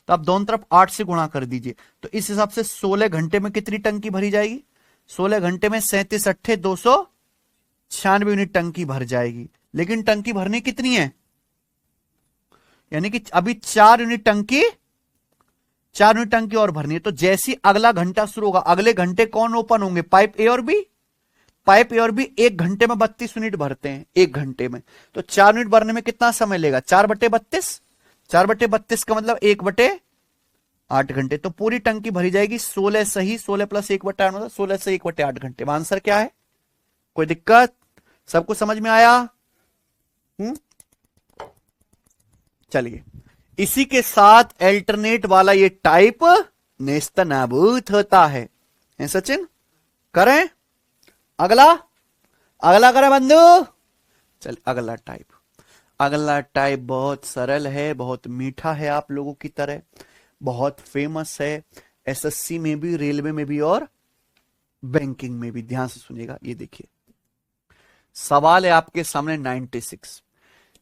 तो आप दोनों तरफ 8 से गुणा कर दीजिए। तो इस हिसाब से 16 घंटे में कितनी टंकी भरी जाएगी? 16 घंटे में 37 अट्ठे 296 यूनिट टंकी भर जाएगी। लेकिन टंकी भरनी कितनी है? यानी कि अभी 4 यूनिट टंकी और भरनी है। तो जैसे ही अगला घंटा शुरू होगा, अगले घंटे कौन ओपन होंगे? पाइप ए और बी। पाइप ए और बी 1 घंटे में 32 यूनिट भरते हैं, 1 घंटे में। तो 4 यूनिट भरने में कितना समय लेगा? 4/32। 4/32 का मतलब 1/8 घंटे। तो पूरी टंकी भरी जाएगी 16 सही, 16 + 1/8 मतलब 16 से 1/8 घंटे में। आंसर क्या है? कोई दिक्कत? सबको समझ में आया? चलिए, इसी के साथ अल्टरनेट वाला ये टाइप नेस्तनाबूद होता है सचिन। करें अगला करें बंधु। चल अगला टाइप बहुत सरल है, बहुत मीठा है, आप लोगों की तरह बहुत फेमस है, एसएससी में भी, रेलवे में भी और बैंकिंग में भी। ध्यान से सुनिएगा, ये देखिए सवाल है आपके सामने 96।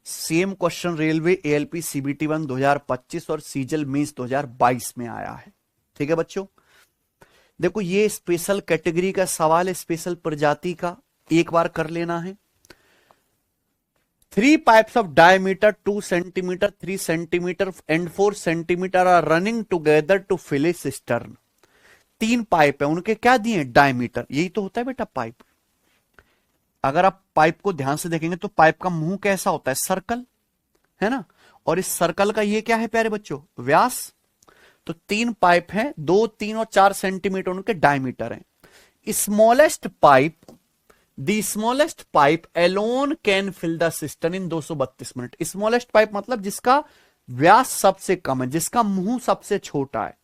Same question railway ALP CBT 1 2025 और सीजल मींस 2022 में आया है। ठीक है बच्चों, देखो ये स्पेशल कैटेगरी का सवाल है, स्पेशल प्रजाति का, एक बार कर लेना है। 3 pipes of diameter 2 centimeter, 3 centimeter and 4 centimeter are running together to fill a cistern। 3 pipe है, उनके क्या दिए? डायमीटर। यही तो होता है बेटा पाइप। अगर आप पाइप को ध्यान से देखेंगे तो पाइप का मुंह कैसा होता है? सर्कल, है ना। और इस सर्कल का ये क्या है प्यारे बच्चों? व्यास। तो 3 पाइप हैं, 2, 3 और 4 सेंटीमीटर उनके डायमीटर हैं। Smallest pipe, the smallest pipe alone can fill the cistern in 232 minute. Smallest pipe मतलब जिसका व्यास सबसे कम है, जिसका मुंह सबसे छोटा है।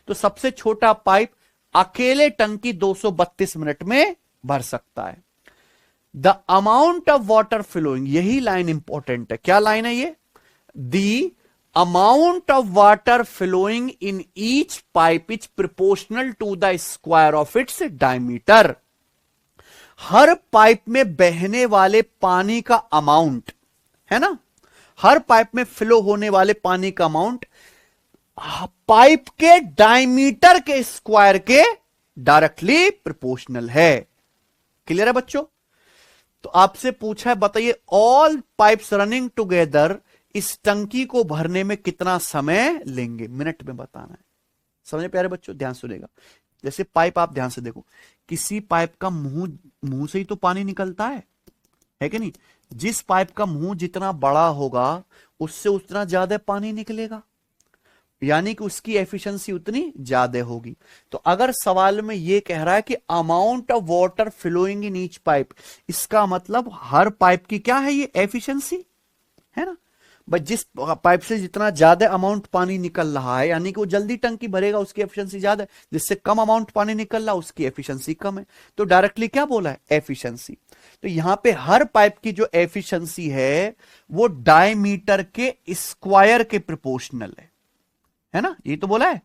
तो सबसे छोटा पाइप अकेले टंकी 232 मिनट में भर सकता है। The amount of water flowing, यही लाइन इंपॉर्टेंट है। क्या लाइन है ये? The amount of water flowing in each pipe is proportional to the square of its diameter. हर पाइप में बहने वाले पानी का अमाउंट, है ना, हर पाइप में फ्लो होने वाले पानी का अमाउंट पाइप के डायमीटर के स्क्वायर के डायरेक्टली प्रोपोर्शनल है। क्लियर है बच्चों? तो आपसे पूछा है, बताइए ऑल पाइप्स रनिंग टुगेदर इस टंकी को भरने में कितना समय लेंगे, मिनट में बताना है। समझे प्यारे बच्चों, ध्यान सुनेगा। जैसे पाइप, आप ध्यान से देखो, किसी पाइप का मुंह से ही तो पानी निकलता है कि नहीं। जिस पाइप का मुंह जितना बड़ा होगा उससे उतना ज्यादा पानी निकलेगा, यानी कि उसकी एफिशिएंसी उतनी ज्यादा होगी। तो अगर सवाल में यह कह रहा है कि amount of water flowing in each pipe, इसका मतलब हर पाइप की क्या है ये एफिशिएंसी, है ना। बट जिस पाइप से जितना ज्यादा अमाउंट पानी निकल रहा है, यानी कि वो जल्दी टंकी भरेगा, उसकी एफिशिएंसी ज्यादा है। जिससे कम अमाउंट पानी निकल रहा, उसकी एफिशिएंसी कम है। तो डायरेक्टली क्या बोला है, एफिशिएंसी। तो यहां पे हर पाइप की जो एफिशिएंसी है वो डायमीटर के स्क्वायर के प्रोपोर्शनल है ना। ये तो बोला है,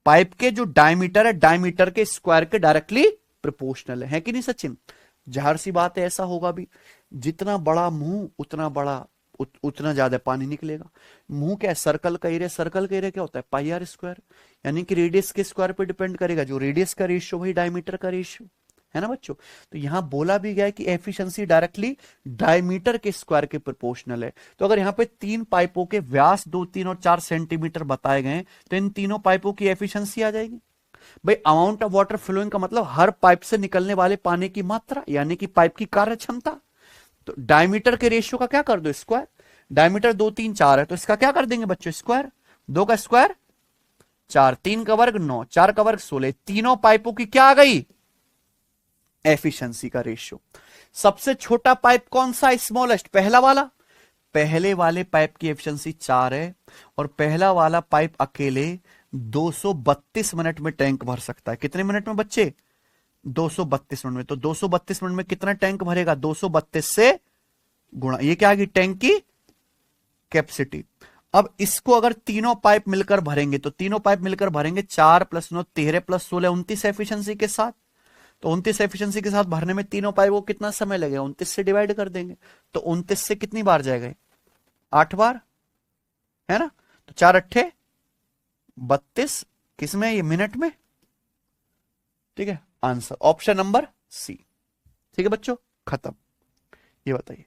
पाइप के जो डायमीटर है, डायमीटर के स्क्वायर के डायरेक्टली प्रोपोर्शनल है कि नहीं सचिन। जाहिर सी बात है ऐसा होगा भी, जितना बड़ा मुंह उतना ज्यादा पानी निकलेगा। मुंह क्या है, सर्कल का एरिया, सर्कल का एरिया क्या होता है, पाई आर स्क्वायर, यानी कि रेडियस के स्क्वायर पे डिपेंड करेगा। जो रेडियस का रेशियो वही डायमीटर का रेशियो है ना बच्चों। तो यहां बोला भी गया है कि एफिशिएंसी डायरेक्टली डायमीटर के स्क्वायर के प्रोपोर्शनल है। तो अगर यहां पे 3 पाइपों के व्यास 2, 3 और 4 सेंटीमीटर बताए गए, तो इन तीनों पाइपों की एफिशिएंसी आ जाएगी। भाई अमाउंट ऑफ वाटर फ्लोइंग का मतलब हर पाइप से निकलने वाले पानी की मात्रा, यानी कि पाइप की कार्य क्षमता। तो डायमीटर के रेशियो का क्या कर दो, स्क्वायर। डायमीटर 2, 3, 4 है, तो इसका क्या कर देंगे बच्चों, स्क्वायर। 2 का स्क्वायर 4, 3 का वर्ग 9, 4 का वर्ग 16। तीनों पाइपों की क्या आ गई, एफिशिएंसी का रेशियो। सबसे छोटा पाइप कौन सा, स्मॉलेस्ट, पहला वाला। पहले वाले पाइप की एफिशिएंसी 4 है, और पहला वाला पाइप अकेले 232 मिनट में टैंक भर सकता है। कितने मिनट में बच्चे, 232 मिनट में। तो 232 मिनट में कितना टैंक भरेगा, 232 से गुणा, ये क्या आ गई, टैंक की कैपेसिटी। अब इसको अगर तीनों पाइप मिलकर भरेंगे, तो तीनों पाइप मिलकर भरेंगे 4 + 9 13 + 16 29 एफिशिएंसी के साथ। तो 29 एफिशिएंसी के साथ भरने में तीनों पाइप को कितना समय लगेगा, 29 से डिवाइड कर देंगे। तो 29 से कितनी बार जाएगा, 8 बार, है ना। तो 4 अट्ठे 32, किसमें, ये मिनट में। ठीक है, आंसर ऑप्शन नंबर सी। ठीक है बच्चों, खत्म। ये बताइए,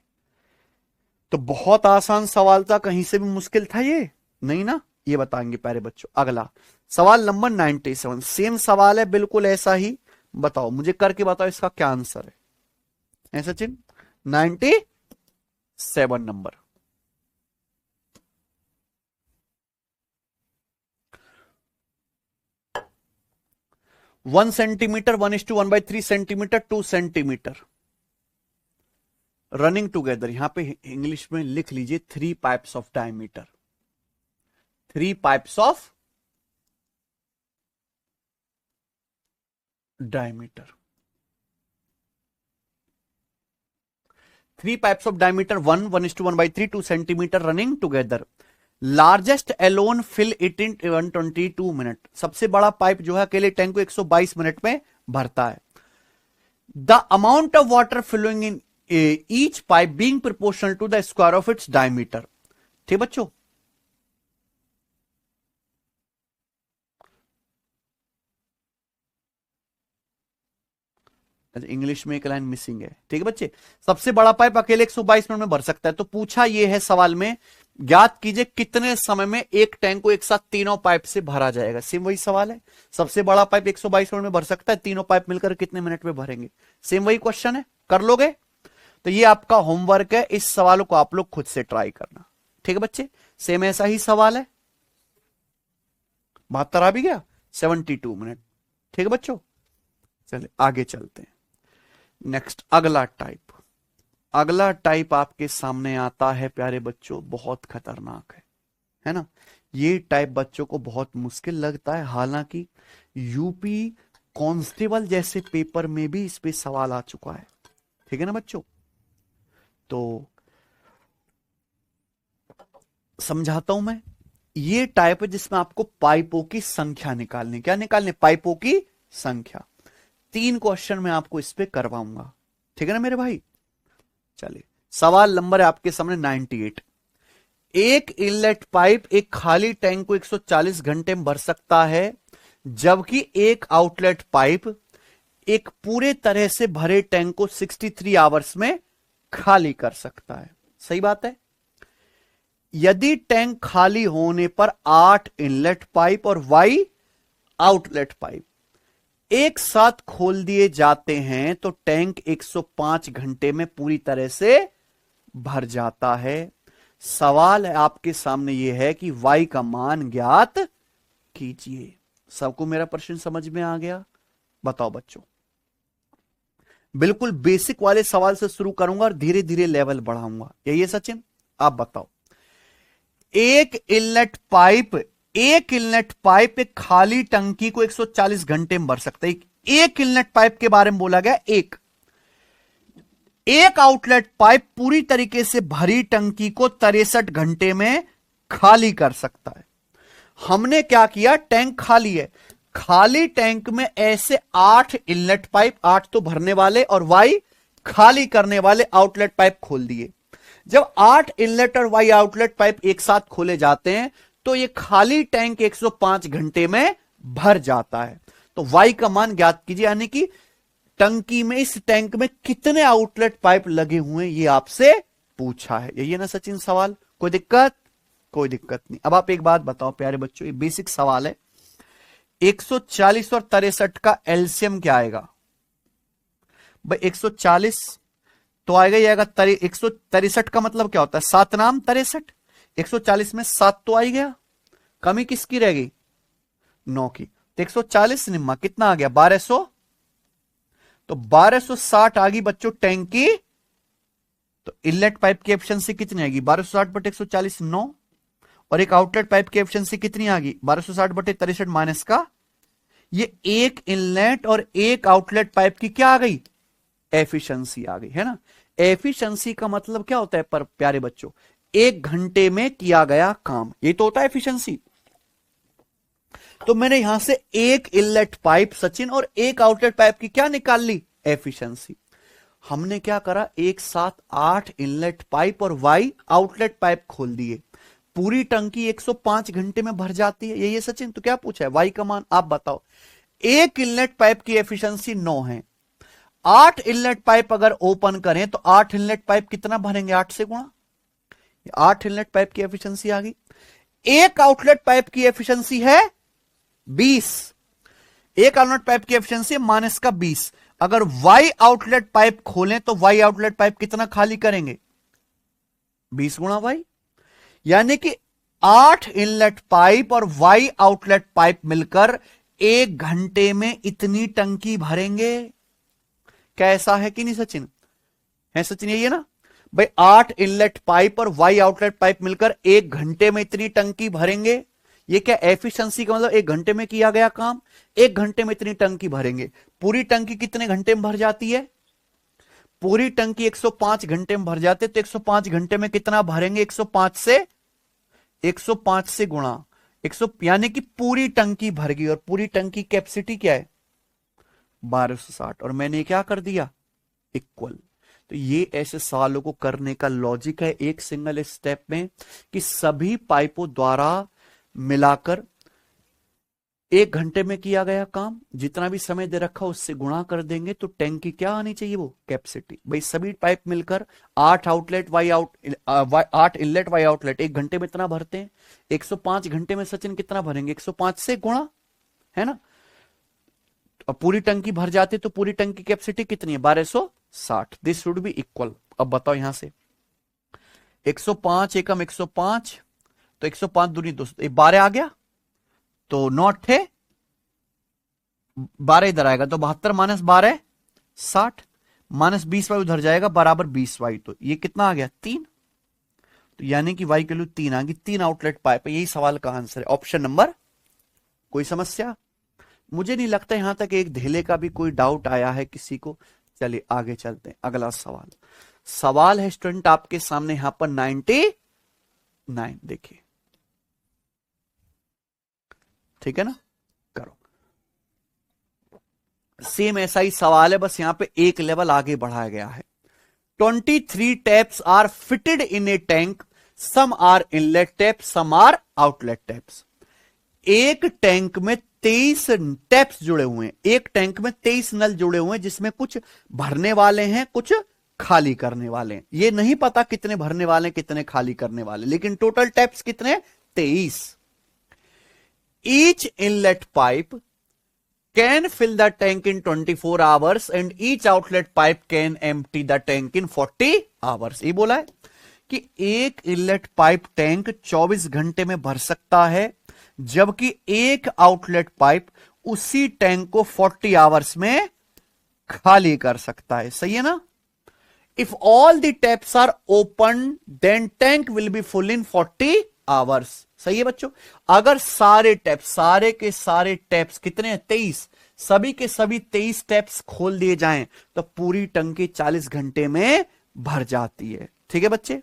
तो बहुत आसान सवाल था, कहीं से भी मुश्किल था ये नहीं ना, ये बताएंगे प्यारे बच्चों। अगला सवाल नंबर 97, सेम सवाल है बिल्कुल ऐसा ही। बताओ, मुझे करके बताओ इसका क्या आंसर है Sachin. 97 number, one centimetre 1:1/3 centimetre 2 centimetre running together. यहां पे इंग्लिश में लिख लीजिए 3 pipes of diameter, 3 pipes of diameter, 3 pipes of diameter 1:1/3 2 centimetre running together. Largest alone fill it in 122 minute. सबसे बड़ा पाइप जो है अकेले टैंक को 122 मिनट में भरता है। The amount of water flowing in each pipe being proportional to the square of its diameter. ठीक बच्चों, इंग्लिश में एक लाइन मिसिंग है। ठीक है बच्चे, सबसे बड़ा पाइप अकेले 122 मिनट में भर सकता है। तो पूछा यह है सवाल में, ज्ञात कीजिए कितने समय में एक टैंक को एक साथ तीनों पाइप से भरा जाएगा। सेम वही सवाल है, सबसे बड़ा पाइप 122 मिनट में भर सकता है, तीनों पाइप मिलकर कितने मिनट में भरेंगे। सेम वही क्वेश्चन है, कर लोगे। तो ये आपका होमवर्क है, इस सवाल को आप लोग खुद से ट्राई करना। ठीक है बच्चे, सेम ऐसा ही सवाल है। 72 आ भी गया, 72 मिनट। ठीक है बच्चों, चलिए आगे चलते हैं। नेक्स्ट अगला टाइप आपके सामने आता है प्यारे बच्चों, बहुत खतरनाक है ना। ये टाइप बच्चों को बहुत मुश्किल लगता है, हालांकि यूपी कांस्टेबल जैसे पेपर में भी इस पे सवाल आ चुका है। ठीक है ना बच्चों, तो समझाता हूं मैं। ये टाइप है जिसमें आपको पाइपों की संख्या निकालनी, क्या निकालनी, पाइपों की संख्या। 3 क्वेश्चन मैं आपको इस पे करवाऊंगा। ठीक है ना मेरे भाई, चलिए सवाल नंबर है आपके सामने 98। एक इनलेट पाइप एक खाली टैंक को 140 घंटे में भर सकता है, जबकि एक आउटलेट पाइप एक पूरे तरह से भरे टैंक को 63 आवर्स में खाली कर सकता है। सही बात है। यदि टैंक खाली होने पर 8 इनलेट पाइप और वाई आउटलेट पाइप एक साथ खोल दिए जाते हैं तो टैंक 105 घंटे में पूरी तरह से भर जाता है। सवाल है आपके सामने यह है कि y का मान ज्ञात कीजिए। सबको मेरा प्रश्न समझ में आ गया? बताओ बच्चों। बिल्कुल बेसिक वाले सवाल से शुरू करूंगा और धीरे धीरे लेवल बढ़ाऊंगा। यही है सचिन? आप बताओ। एक इनलेट पाइप एक खाली टंकी को 140 घंटे में भर सकता है। एक इनलेट पाइप के बारे में बोला गया। एक आउटलेट पाइप पूरी तरीके से भरी टंकी को 63 घंटे में खाली कर सकता है। हमने क्या किया, टैंक खाली है, खाली टैंक में ऐसे 8 इनलेट पाइप, 8 तो भरने वाले और वाई खाली करने वाले आउटलेट पाइप खोल दिए। जब 8 इनलेट और वाई आउटलेट पाइप एक साथ खोले जाते हैं तो ये खाली टैंक 105 घंटे में भर जाता है। तो वाई का मान ज्ञात कीजिए, यानी कि टंकी में, इस टैंक में कितने आउटलेट पाइप लगे हुए हैं, ये आपसे पूछा है। यही है ना सचिन सवाल? कोई दिक्कत? कोई दिक्कत नहीं। अब आप एक बात बताओ प्यारे बच्चों, ये बेसिक सवाल है। 140 और 63 का एलसीएम क्या आएगा भाई? 140 तो आएगा ही आएगा। 163 का मतलब क्या होता है? 7 नाम 63। 140 में 7 तो आ ही गया, कमी किसकी रह गई? 9 की। तो 140 निम्मा कितना आ गया? 1200। तो 1260 आ गई बच्चों टैंक की। तो इनलेट पाइप की एफिशिएंसी कितनी आएगी? 1260 बटे 140 9। और एक आउटलेट पाइप की एफिशिएंसी कितनी आ गई? 1260 बटे 63 माइनस का, ये एक इनलेट और एक आउटलेट पाइप की क्या आ गई? एफिशिएंसी आ गई, है ना। एफिशिएंसी का मतलब क्या होता है पर प्यारे बच्चों? 1 घंटे में किया गया काम, ये तो होता है एफिशिएंसी। तो मैंने यहां से एक इनलेट पाइप सचिन और एक आउटलेट पाइप की क्या निकाल ली? एफिशिएंसी। हमने क्या करा, एक साथ 8 इनलेट पाइप और वाई आउटलेट पाइप खोल दिए, पूरी टंकी 105 घंटे में भर जाती है। यही है सचिन? तो क्या पूछा है? वाई का मान आप बताओ। एक इनलेट पाइप की एफिशिएंसी 9 है। 8 इनलेट पाइप अगर ओपन करें तो 8 इनलेट पाइप कितना भरेंगे? 8 से गुणा। 8 इनलेट पाइप की एफिशिएंसी आ गई। एक आउटलेट पाइप की एफिशिएंसी है 20। एक आउटलेट पाइप की एफिशिएंसी माइनस का 20। अगर वाई आउटलेट पाइप खोलें तो वाई आउटलेट पाइप कितना खाली करेंगे? 20 गुणा वाई। यानी कि 8 इनलेट पाइप और वाई आउटलेट पाइप मिलकर 1 घंटे में इतनी टंकी भरेंगे। क्या ऐसा है कि नहीं सचिन? है सचिन? यही है ना भाई। 8 इनलेट पाइप और वाई आउटलेट पाइप मिलकर 1 घंटे में इतनी टंकी भरेंगे। ये क्या एफिशिएंसी का मतलब? 1 घंटे में किया गया काम, 1 घंटे में इतनी टंकी भरेंगे। पूरी टंकी कितने घंटे में भर जाती है? पूरी टंकी 105 घंटे में भर जाते, तो 105 घंटे में कितना भरेंगे? 105 से गुणा 100, यानी कि पूरी टंकी भर गई। और पूरी टंकी कैपेसिटी क्या है? 1260। और मैंने क्या कर दिया? इक्वल। तो ये ऐसे सवालों को करने का लॉजिक है एक सिंगल स्टेप में, कि सभी पाइपों द्वारा मिलाकर 1 घंटे में किया गया काम, जितना भी समय दे रखा उससे गुणा कर देंगे तो टैंक की क्या आनी चाहिए? वो कैपेसिटी। भाई सभी पाइप मिलकर 8 outlet Y 8 inlet Y outlet 1 घंटे में इतना भरते हैं। 105 घंटे में सचिन कितना भरेंगे? 105 से गुणा, है ना। अब पूरी टंकी भर जाती तो पूरी टंकी कैपेसिटी कितनी है? 1260। This should be equal. अब बताओ यहां से 105 एकम 105, तो 105 दूनी 200, 12 आ गया तो नॉट थे 12 इधर आएगा तो 72 माइनस 12 60 माइनस 20 वाई उधर जाएगा बराबर 20 वाई। तो ये कितना आ गया? 3। तो यानी कि वाई की वैल्यू 3 आ गई। 3 आउटलेट पाइप है। यही सवाल का आंसर है, ऑप्शन नंबर। कोई समस्या? मुझे नहीं लगता यहां तक एक धेले का भी कोई डाउट आया है किसी को। चलिए आगे चलते हैं। अगला सवाल है स्टूडेंट आपके सामने यहां पर 99। देखिए, ठीक है ना, करो। सेम ऐसा ही सवाल है, बस यहां पे एक लेवल आगे बढ़ाया गया है। 23 taps are fitted in a tank, some are inlet tap, some are outlet taps. एक टैंक में 23 टैप्स जुड़े हुए हैं। एक टैंक में 23 नल जुड़े हुए हैं, जिसमें कुछ भरने वाले हैं, कुछ खाली करने वाले। ये नहीं पता कितने भरने वाले कितने खाली करने वाले, लेकिन टोटल टैप्स कितने? 23। Each inlet pipe can fill the tank in 24 hours and each outlet pipe can empty the tank in 40 hours. ये बोला है कि एक इनलेट पाइप टैंक 24 घंटे में भर सकता है, जबकि एक आउटलेट पाइप उसी टैंक को 40 आवर्स में खाली कर सकता है। सही है ना? If all the taps are open then tank will be full in 40 hours. सही है बच्चों? अगर सारे टैप्स, सारे के सारे टैप्स कितने हैं? 23, सभी के सभी 23 टैप्स खोल दिए जाएं तो पूरी टंकी 40 घंटे में भर जाती है। ठीक है बच्चे?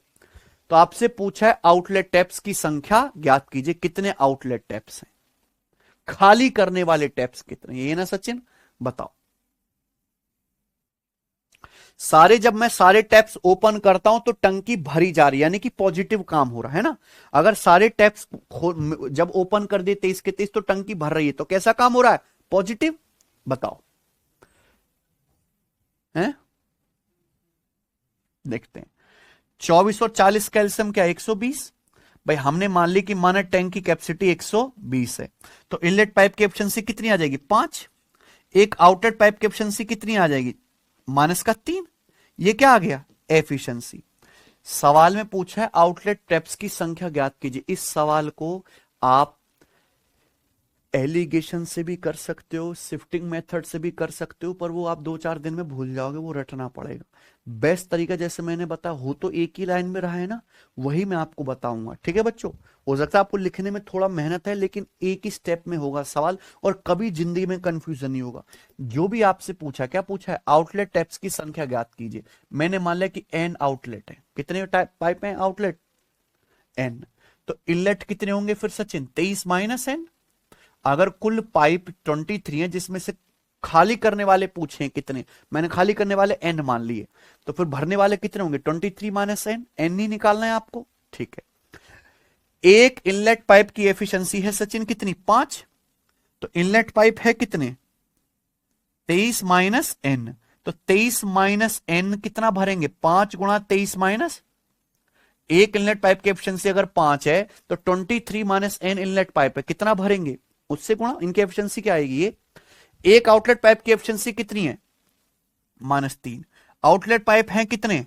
तो आपसे पूछा है आउटलेट टैप्स की संख्या ज्ञात कीजिए। कितने आउटलेट टैप्स हैं? खाली करने वाले टैप्स कितने? ये ना सचिन बताओ। सारे, जब मैं सारे टैप्स ओपन करता हूं तो टंकी भरी जा रही है, यानी कि पॉजिटिव काम हो रहा है ना। अगर सारे टैप्स जब ओपन कर दिए 23 के 23 तो टंकी भर रही है, तो कैसा काम हो रहा है? पॉजिटिव। बताओ हैं? देखते हैं। 24 और 40 कैल्शियम क्या? 120। भाई हमने मान ली कि माना टैंक की कैपेसिटी 120 है, तो इनलेट पाइप की एफिशिएंसी कितनी आ जाएगी? 5। एक आउटलेट पाइप की एफिशिएंसी कितनी आ जाएगी? -3। ये क्या आ गया? एफिशिएंसी। सवाल में पूछा है आउटलेट टैप्स की संख्या ज्ञात कीजिए। इस सवाल को आप एलिगेशन से भी कर सकते हो, शिफ्टिंग मेथड से भी कर सकते हो, पर वो आप 2-4 दिन में भूल जाओगे, वो रटना पड़ेगा। बेस्ट तरीका जैसे मैंने बताया, हो तो एक ही लाइन में रहा है ना, वही मैं आपको बताऊंगा। ठीक है बच्चों? हो सकता है आपको लिखने में थोड़ा मेहनत है, लेकिन एक ही स्टेप में होगा सवाल और कभी जिंदगी में कंफ्यूजन नहीं होगा। जो भी आपसे पूछा, क्या पूछा है? आउटलेट टैप्स की संख्या ज्ञात कीजिए। मैंने मान लिया कि n आउटलेट है। कितने पाइप है? Outlet n। तो इनलेट कितने होंगे फिर सचिन? 23 - n। अगर कुल पाइप 23 है, जिसमें से खाली करने वाले पूछे कितने, मैंने खाली करने वाले n मान लिए, तो फिर भरने वाले कितने होंगे? 23 - n। n ही निकालना है आपको। ठीक है। एक इनलेट पाइप की एफिशिएंसी है सचिन कितनी? 5। तो इनलेट पाइप है कितने? 23 - n। तो 23 - n कितना भरेंगे? 5 × 23 एक इनलेट पाइप की एफिशिएंसी अगर 5 है तो 23 - n इनलेट पाइप है, कितना भरेंगे? उससे गुणा। इनकी एफिशिएंसी क्या आएगी? ये एक आउटलेट पाइप की एफिशिएंसी कितनी है? -3। आउटलेट पाइप हैं कितने?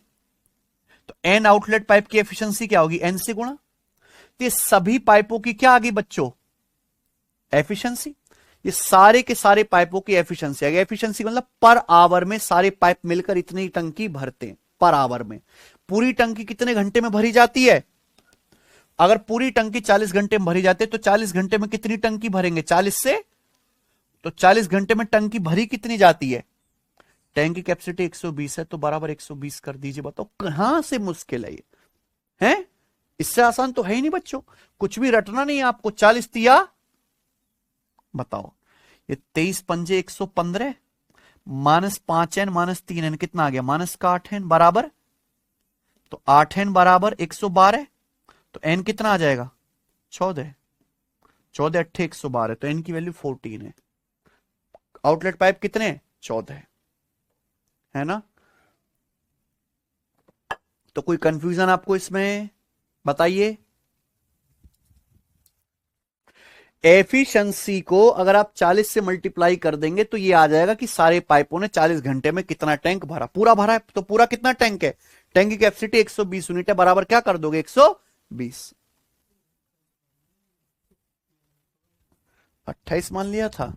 तो n आउटलेट पाइप की एफिशिएंसी क्या होगी? n से गुणा। तो ये सभी पाइपों की क्या आ गई बच्चों? एफिशिएंसी। ये सारे के सारे पाइपों की एफिशिएंसी आ गई। एफिशिएंसी मतलब पर आवर में सारे पाइप मिलकर इतनी टंकी भरते हैं पर आवर में। पूरी टंकी कितने घंटे में भरी जाती है? अगर पूरी टंकी 40 घंटे में भरी जाती है तो 40 घंटे में कितनी टंकी भरेंगे? 40 से, तो 40 घंटे में टंकी भरी कितनी जाती है? टैंक की कैपेसिटी 120 है तो बराबर 120 कर दीजिए। बताओ कहां से मुश्किल है ये? है? इससे आसान तो है ही नहीं बच्चों, कुछ भी रटना नहीं है आपको। 40 तिया, बताओ ये 23 पंजे 115 -5n -3n कितना आ गया? -8n बराबर, तो 8n बराबर 112। तो n कितना आ जाएगा? 14। 14 8 112, तो n की वैल्यू 14 है। आउटलेट पाइप कितने? 14 है ना? तो कोई कंफ्यूजन आपको इसमें? बताइए। एफिशिएंसी को अगर आप 40 से मल्टीप्लाई कर देंगे तो ये आ जाएगा कि सारे पाइपों ने 40 घंटे में कितना टैंक भरा। पूरा भरा है तो पूरा कितना टैंक है? टैंक की कैपेसिटी 120 यूनिट है, बराबर क्या कर दोगे? 120। 28 मान लिया था।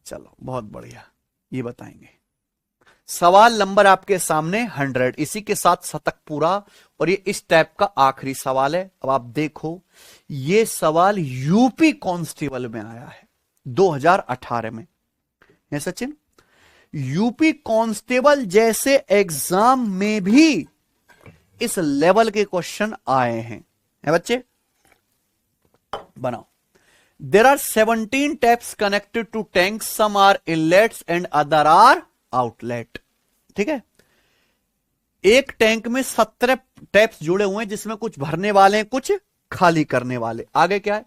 चलो बहुत बढ़िया, ये बताएंगे। सवाल नंबर आपके सामने 100, इसी के साथ शतक पूरा, और ये इस टाइप का आखिरी सवाल है। अब आप देखो, ये सवाल यूपी कांस्टेबल में आया है 2018 में। है सचिन? यूपी कांस्टेबल जैसे एग्जाम में भी इस लेवल के क्वेश्चन आए हैं। है बच्चे? बनाओ। There are 17 taps connected to tanks. Some are inlets and other are outlet. ठीक है? एक टैंक में 17 टैप्स जुड़े हुए हैं, जिसमें कुछ भरने वाले हैं, कुछ खाली करने वाले। आगे क्या है?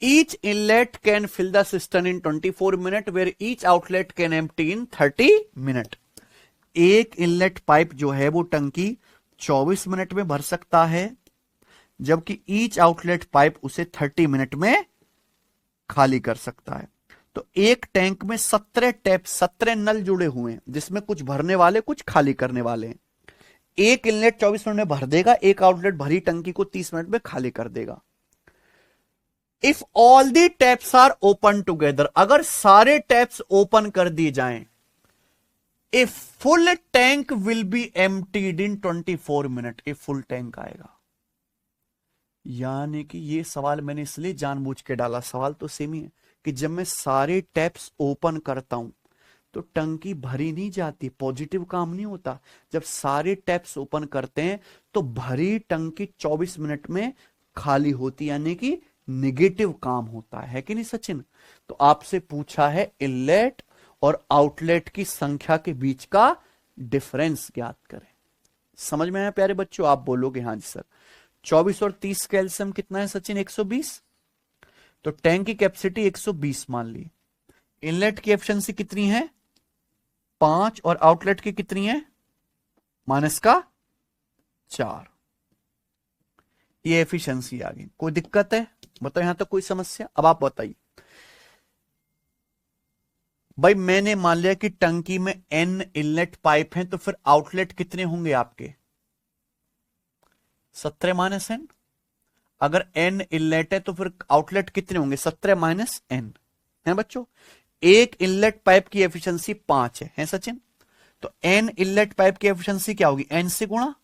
Each inlet can fill the cistern in 24 minutes, where each outlet can empty in 30 minutes. एक इनलेट पाइप जो है वो टंकी 24 मिनट में भर सकता है, जबकि ईच आउटलेट पाइप उसे 30 मिनट में खाली कर सकता है। तो एक टैंक में 17 टैप 17 नल जुड़े हुए हैं, जिसमें कुछ भरने वाले कुछ खाली करने वाले हैं। एक इनलेट 24 मिनट में भर देगा, एक आउटलेट भरी टंकी को 30 मिनट में खाली कर देगा। If all the taps are open together, अगर सारे टैप्स ओपन कर दिए जाएं, a full tank will be emptied in 24 minute. A full tank आएगा। यानी कि ये सवाल मैंने इसलिए जानबूझ के डाला, सवाल तो सेम ही है कि जब मैं सारे टैप्स ओपन करता हूं तो टंकी भरी नहीं जाती, पॉजिटिव काम नहीं होता। जब सारे टैप्स ओपन करते हैं तो भरी टंकी 24 मिनट में खाली होती, यानी कि निगेटिव काम होता है कि नहीं सचिन? तो आपसे पूछा है इनलेट और आउटलेट की संख्या के बीच का डिफरेंस ज्ञात करें। समझ में आया प्यारे बच्चों? आप बोलोगे हाँ जी सर। 24 और 30 का एलसीएम कितना है सचिन? 120। तो टैंक की कैपेसिटी 120 मान ली। इनलेट की एफिशिएंसी कितनी है? 5 और आउटलेट की कितनी है? -4। ये एफिशिएंसी आ गई। कोई दिक्कत है? बताओ यहां तक कोई समस्या? अब आप बताइए भाई, मैंने मान लिया कि टंकी में n इनलेट पाइप हैं, तो फिर आउटलेट कितने होंगे आपके? 17 - n। अगर n इनलेट है तो फिर आउटलेट कितने होंगे? 17 - n है बच्चों। एक इनलेट पाइप की एफिशिएंसी 5 है सचिन? तो n इनलेट पाइप की एफिशिएंसी क्या होगी? n से गुणा।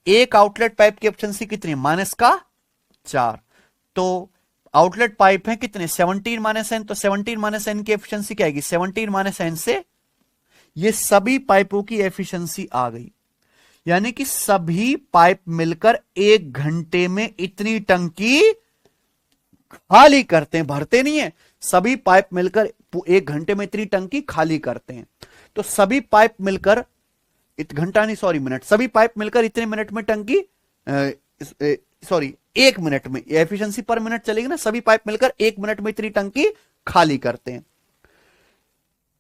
एक आउटलेट पाइप की एफिशिएंसी कितनी है? -4। तो आउटलेट पाइप है कितने? 17 - n। तो 17 - n की एफिशिएंसी क्या आएगी? 17 - n से ये सभी पाइपों की एफिशिएंसी आ गई। यानी कि सभी पाइप मिलकर 1 घंटे में इतनी टंकी खाली करते हैं, भरते नहीं है। सभी पाइप मिलकर 1 घंटे में इतनी टंकी खाली करते हैं। तो सभी पाइप मिलकर घंटा नहीं, सॉरी मिनट, सभी पाइप मिलकर इतने मिनट में टंकी, सॉरी 1 मिनट में, एफिशिएंसी पर मिनट चलेगी ना। सभी पाइप मिलकर 1 मिनट में इतनी टंकी खाली करते हैं।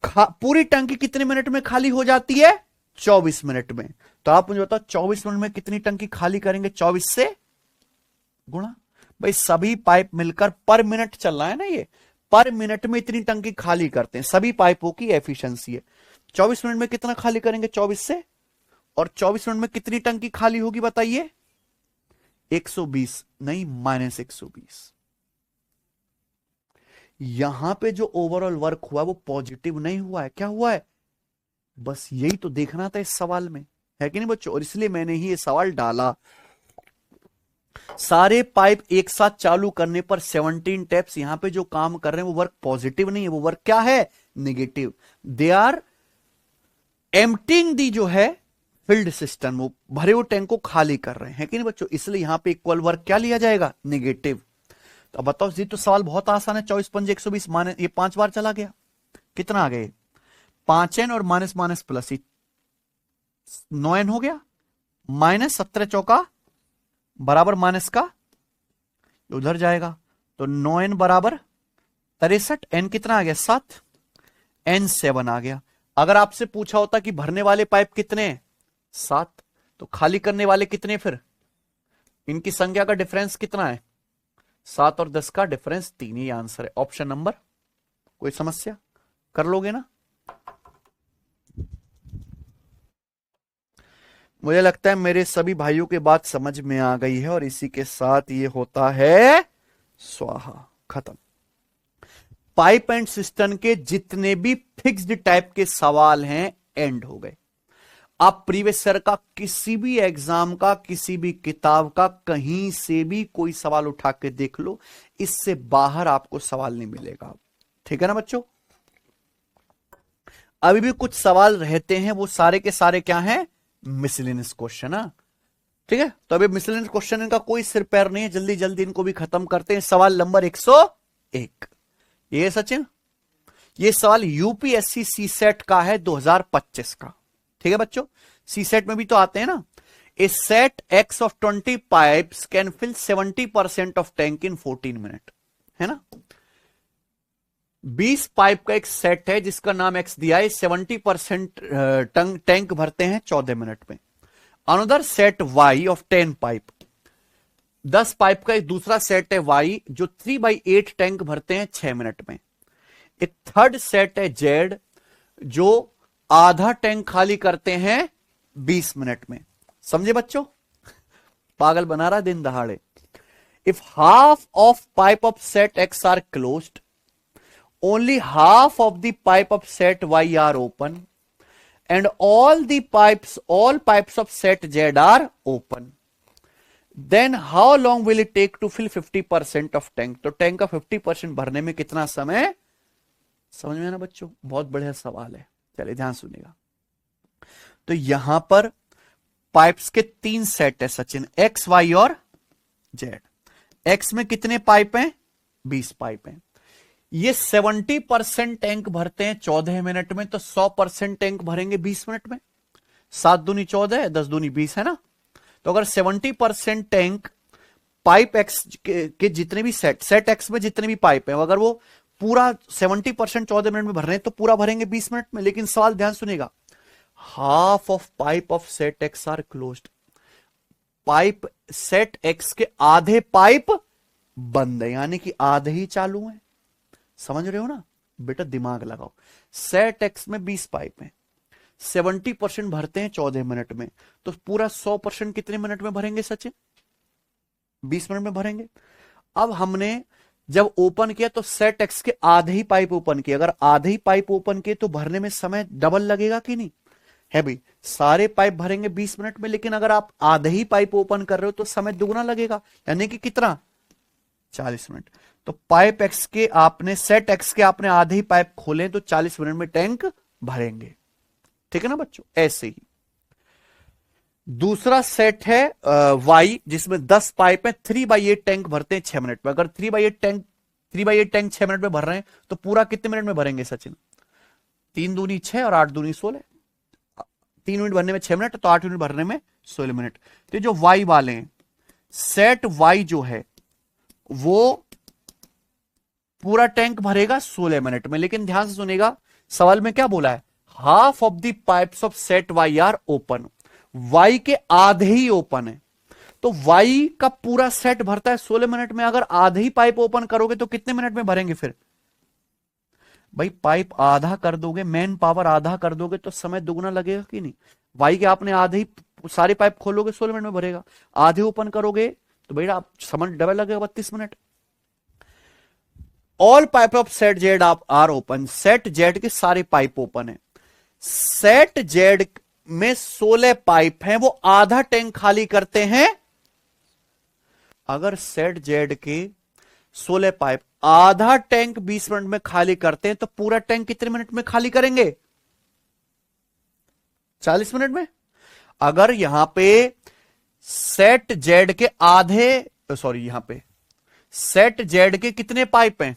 पूरी टंकी कितने मिनट में खाली हो जाती है? 24 मिनट में। तो आप मुझे बताओ 24 मिनट में कितनी टंकी खाली करेंगे? 24 से गुणा। भाई सभी पाइप मिलकर पर मिनट चल रहा है ना, ये पर मिनट में इतनी टंकी खाली करते हैं। सभी पाइपों की एफिशिएंसी है। 24 मिनट में कितना खाली करेंगे? 24 से। और 24 मिनट में कितनी टंकी खाली होगी बताइए? 120 नहीं, -120। यहां पे जो ओवरऑल वर्क हुआ वो पॉजिटिव नहीं हुआ है। क्या हुआ है? बस यही तो देखना था इस सवाल में, है कि नहीं बच्चों? और इसलिए मैंने ही ये सवाल डाला। सारे पाइप एक साथ चालू करने पर 17 टैप्स यहां पे जो काम कर रहे हैं वो वर्क पॉजिटिव नहीं है, वो वर्क क्या है? नेगेटिव। दे आर एम्प्टिंग दी जो है फिल्ड सिस्टम, वो भरे हुए टैंक को खाली कर रहे हैं कि नहीं बच्चों? इसलिए यहां पे इक्वल वर्क क्या लिया जाएगा? नेगेटिव। तो अब बताओ जी, तो सवाल बहुत आसान है। 24 × 5 = 120 माने ये 5 बार चला गया, कितना आ गए? 5n और माइनस माइनस प्लस 9n हो गया। -17 चौका बराबर माइनस का उधर जाएगा, तो 9n बराबर 63। n कितना आ गया? 7। n 7 आ गया। अगर आपसे पूछा होता कि भरने वाले पाइप कितने हैं? 7, तो खाली करने वाले कितने? फिर इनकी संख्या का डिफरेंस कितना है? 7 और 10 का डिफरेंस 3। ही आंसर है ऑप्शन नंबर। कोई समस्या? कर लोगे ना? मुझे लगता है मेरे सभी भाइयों के बात समझ में आ गई है, और इसी के साथ ये होता है स्वाहा, खत्म। पाइप एंड सिस्टम के जितने भी फिक्स्ड टाइप के सवाल हैं एंड हो गए। आप प्रीवियस ईयर का किसी भी एग्जाम का, किसी भी किताब का, कहीं से भी कोई सवाल उठा के देख लो, इससे बाहर आपको सवाल नहीं मिलेगा। ठीक है ना बच्चों? अभी भी कुछ सवाल रहते हैं, वो सारे के सारे क्या हैं? Miscellaneous question. ठीक है, तो अभी मिसलेनियस क्वेश्चन इनका कोई सिर पैर नहीं है, जल्दी जल्दी इनको भी खत्म करते हैं। सवाल नंबर 101, ये सचिन, ये सवाल यूपीएससी सीसेट का है 2025 का। ठीक है बच्चों, सीसेट में भी तो आते हैं ना। A set x of 20 pipes can fill 70% of tank in 14 minute, है ना। 20 पाइप का एक सेट है जिसका नाम एक्स दिया है, 70% टैंक भरते हैं 14 मिनट में। Another set Y of 10 pipe, 10 pipe का एक दूसरा सेट है वाई जो 3/8 टैंक भरते हैं 6 मिनट में। एक थर्ड सेट है जेड जो आधा टैंक खाली करते हैं 20 मिनट में। समझे बच्चों? पागल बना रहा दिन दहाड़े। If half of pipe of set X are closed, only half of the pipe of set Y are open and all pipes of set Z are open, then how long will it take to fill 50% of tank? तो tank का 50% भरने में कितना समय? समझ में आना बच्चों? बहुत बढ़िया सवाल है, चलिए ध्यान सुनिएगा। तो यहां पर पाइप्स के 3 सेट है सचिन, एक्स वाई और जेड। एक्स में कितने पाइप हैं? 20 पाइप हैं। ये 70% टैंक भरते हैं 14 मिनट में, तो 100% टैंक भरेंगे 20 मिनट में। 7 दूनी 14 है, 10 दूनी 20 है ना। तो अगर 70% टैंक पाइप एक्स के जितने भी सेट एक्स में जितने भी पाइप है, अगर वो पूरा 70% 14 मिनट में भर रहे हैं तो पूरा भरेंगे 20 मिनट में। लेकिन सवाल ध्यान सुनिएगा, half of pipe of set X are closed, pipe set X के आधे पाइप बंद है, यानी कि आधे ही चालू है। समझ रहे हो ना बेटा? दिमाग लगाओ। सेट एक्स में 20 पाइप हैं, 70% भरते हैं 14 मिनट में, तो पूरा 100% कितने मिनट में भरेंगे सचिन? 20 मिनट में भरेंगे। अब हमने जब ओपन किया तो सेट एक्स के आधे ही पाइप ओपन किए। अगर आधे ही पाइप ओपन किए तो भरने में समय डबल लगेगा कि नहीं? है भाई, सारे पाइप भरेंगे 20 मिनट में, लेकिन अगर आप आधे ही पाइप ओपन कर रहे हो तो समय दुगना लगेगा, यानी कि कितना? 40 मिनट। तो पाइप एक्स के आपने सेट एक्स के आपने आधे ही पाइप खोले तो 40 मिनट में टैंक भरेंगे। ठीक है ना बच्चों? ऐसे ही दूसरा सेट है वाई जिसमें 10 पाइप है, 3/8 टैंक भरते हैं 6 मिनट में। अगर 3/8 टैंक 6 मिनट में भर रहे हैं तो पूरा कितने मिनट में भरेंगे सचिन? 3 दूनी 6 और 8 दूनी 16। 3 मिनट भरने में 6 मिनट, तो 8 मिनट भरने में 16 मिनट। तो जो वाई वाले हैं, सेट वाई जो है वो पूरा टैंक भरेगा 16 मिनट में। लेकिन ध्यान से सुनेगा, सवाल में क्या बोला है? Half of the pipes of set Y are open, Y के आधे ही ओपन है। तो वाई का पूरा सेट भरता है 16 मिनट में, अगर आधे ही पाइप ओपन करोगे तो कितने मिनट में भरेंगे? फिर भाई पाइप आधा कर दोगे, मैन पावर आधा कर दोगे तो समय दुगना लगेगा कि नहीं? वाई के आपने आधे ही सारे पाइप खोलोगे 16 मिनट में भरेगा, आधे ओपन करोगे तो भैया आप समय डबल लगेगा 32 minute. All pipe of set Z are open, set Z के सारे पाइप ओपन है। सेट जेड में 16 पाइप हैं, वो आधा टैंक खाली करते हैं। अगर सेट जेड के 16 पाइप आधा टैंक 20 मिनट में खाली करते हैं तो पूरा टैंक कितने मिनट में खाली करेंगे? 40 मिनट में। अगर यहां पे सेट जेड के आधे, सॉरी यहां पे सेट जेड के कितने पाइप हैं?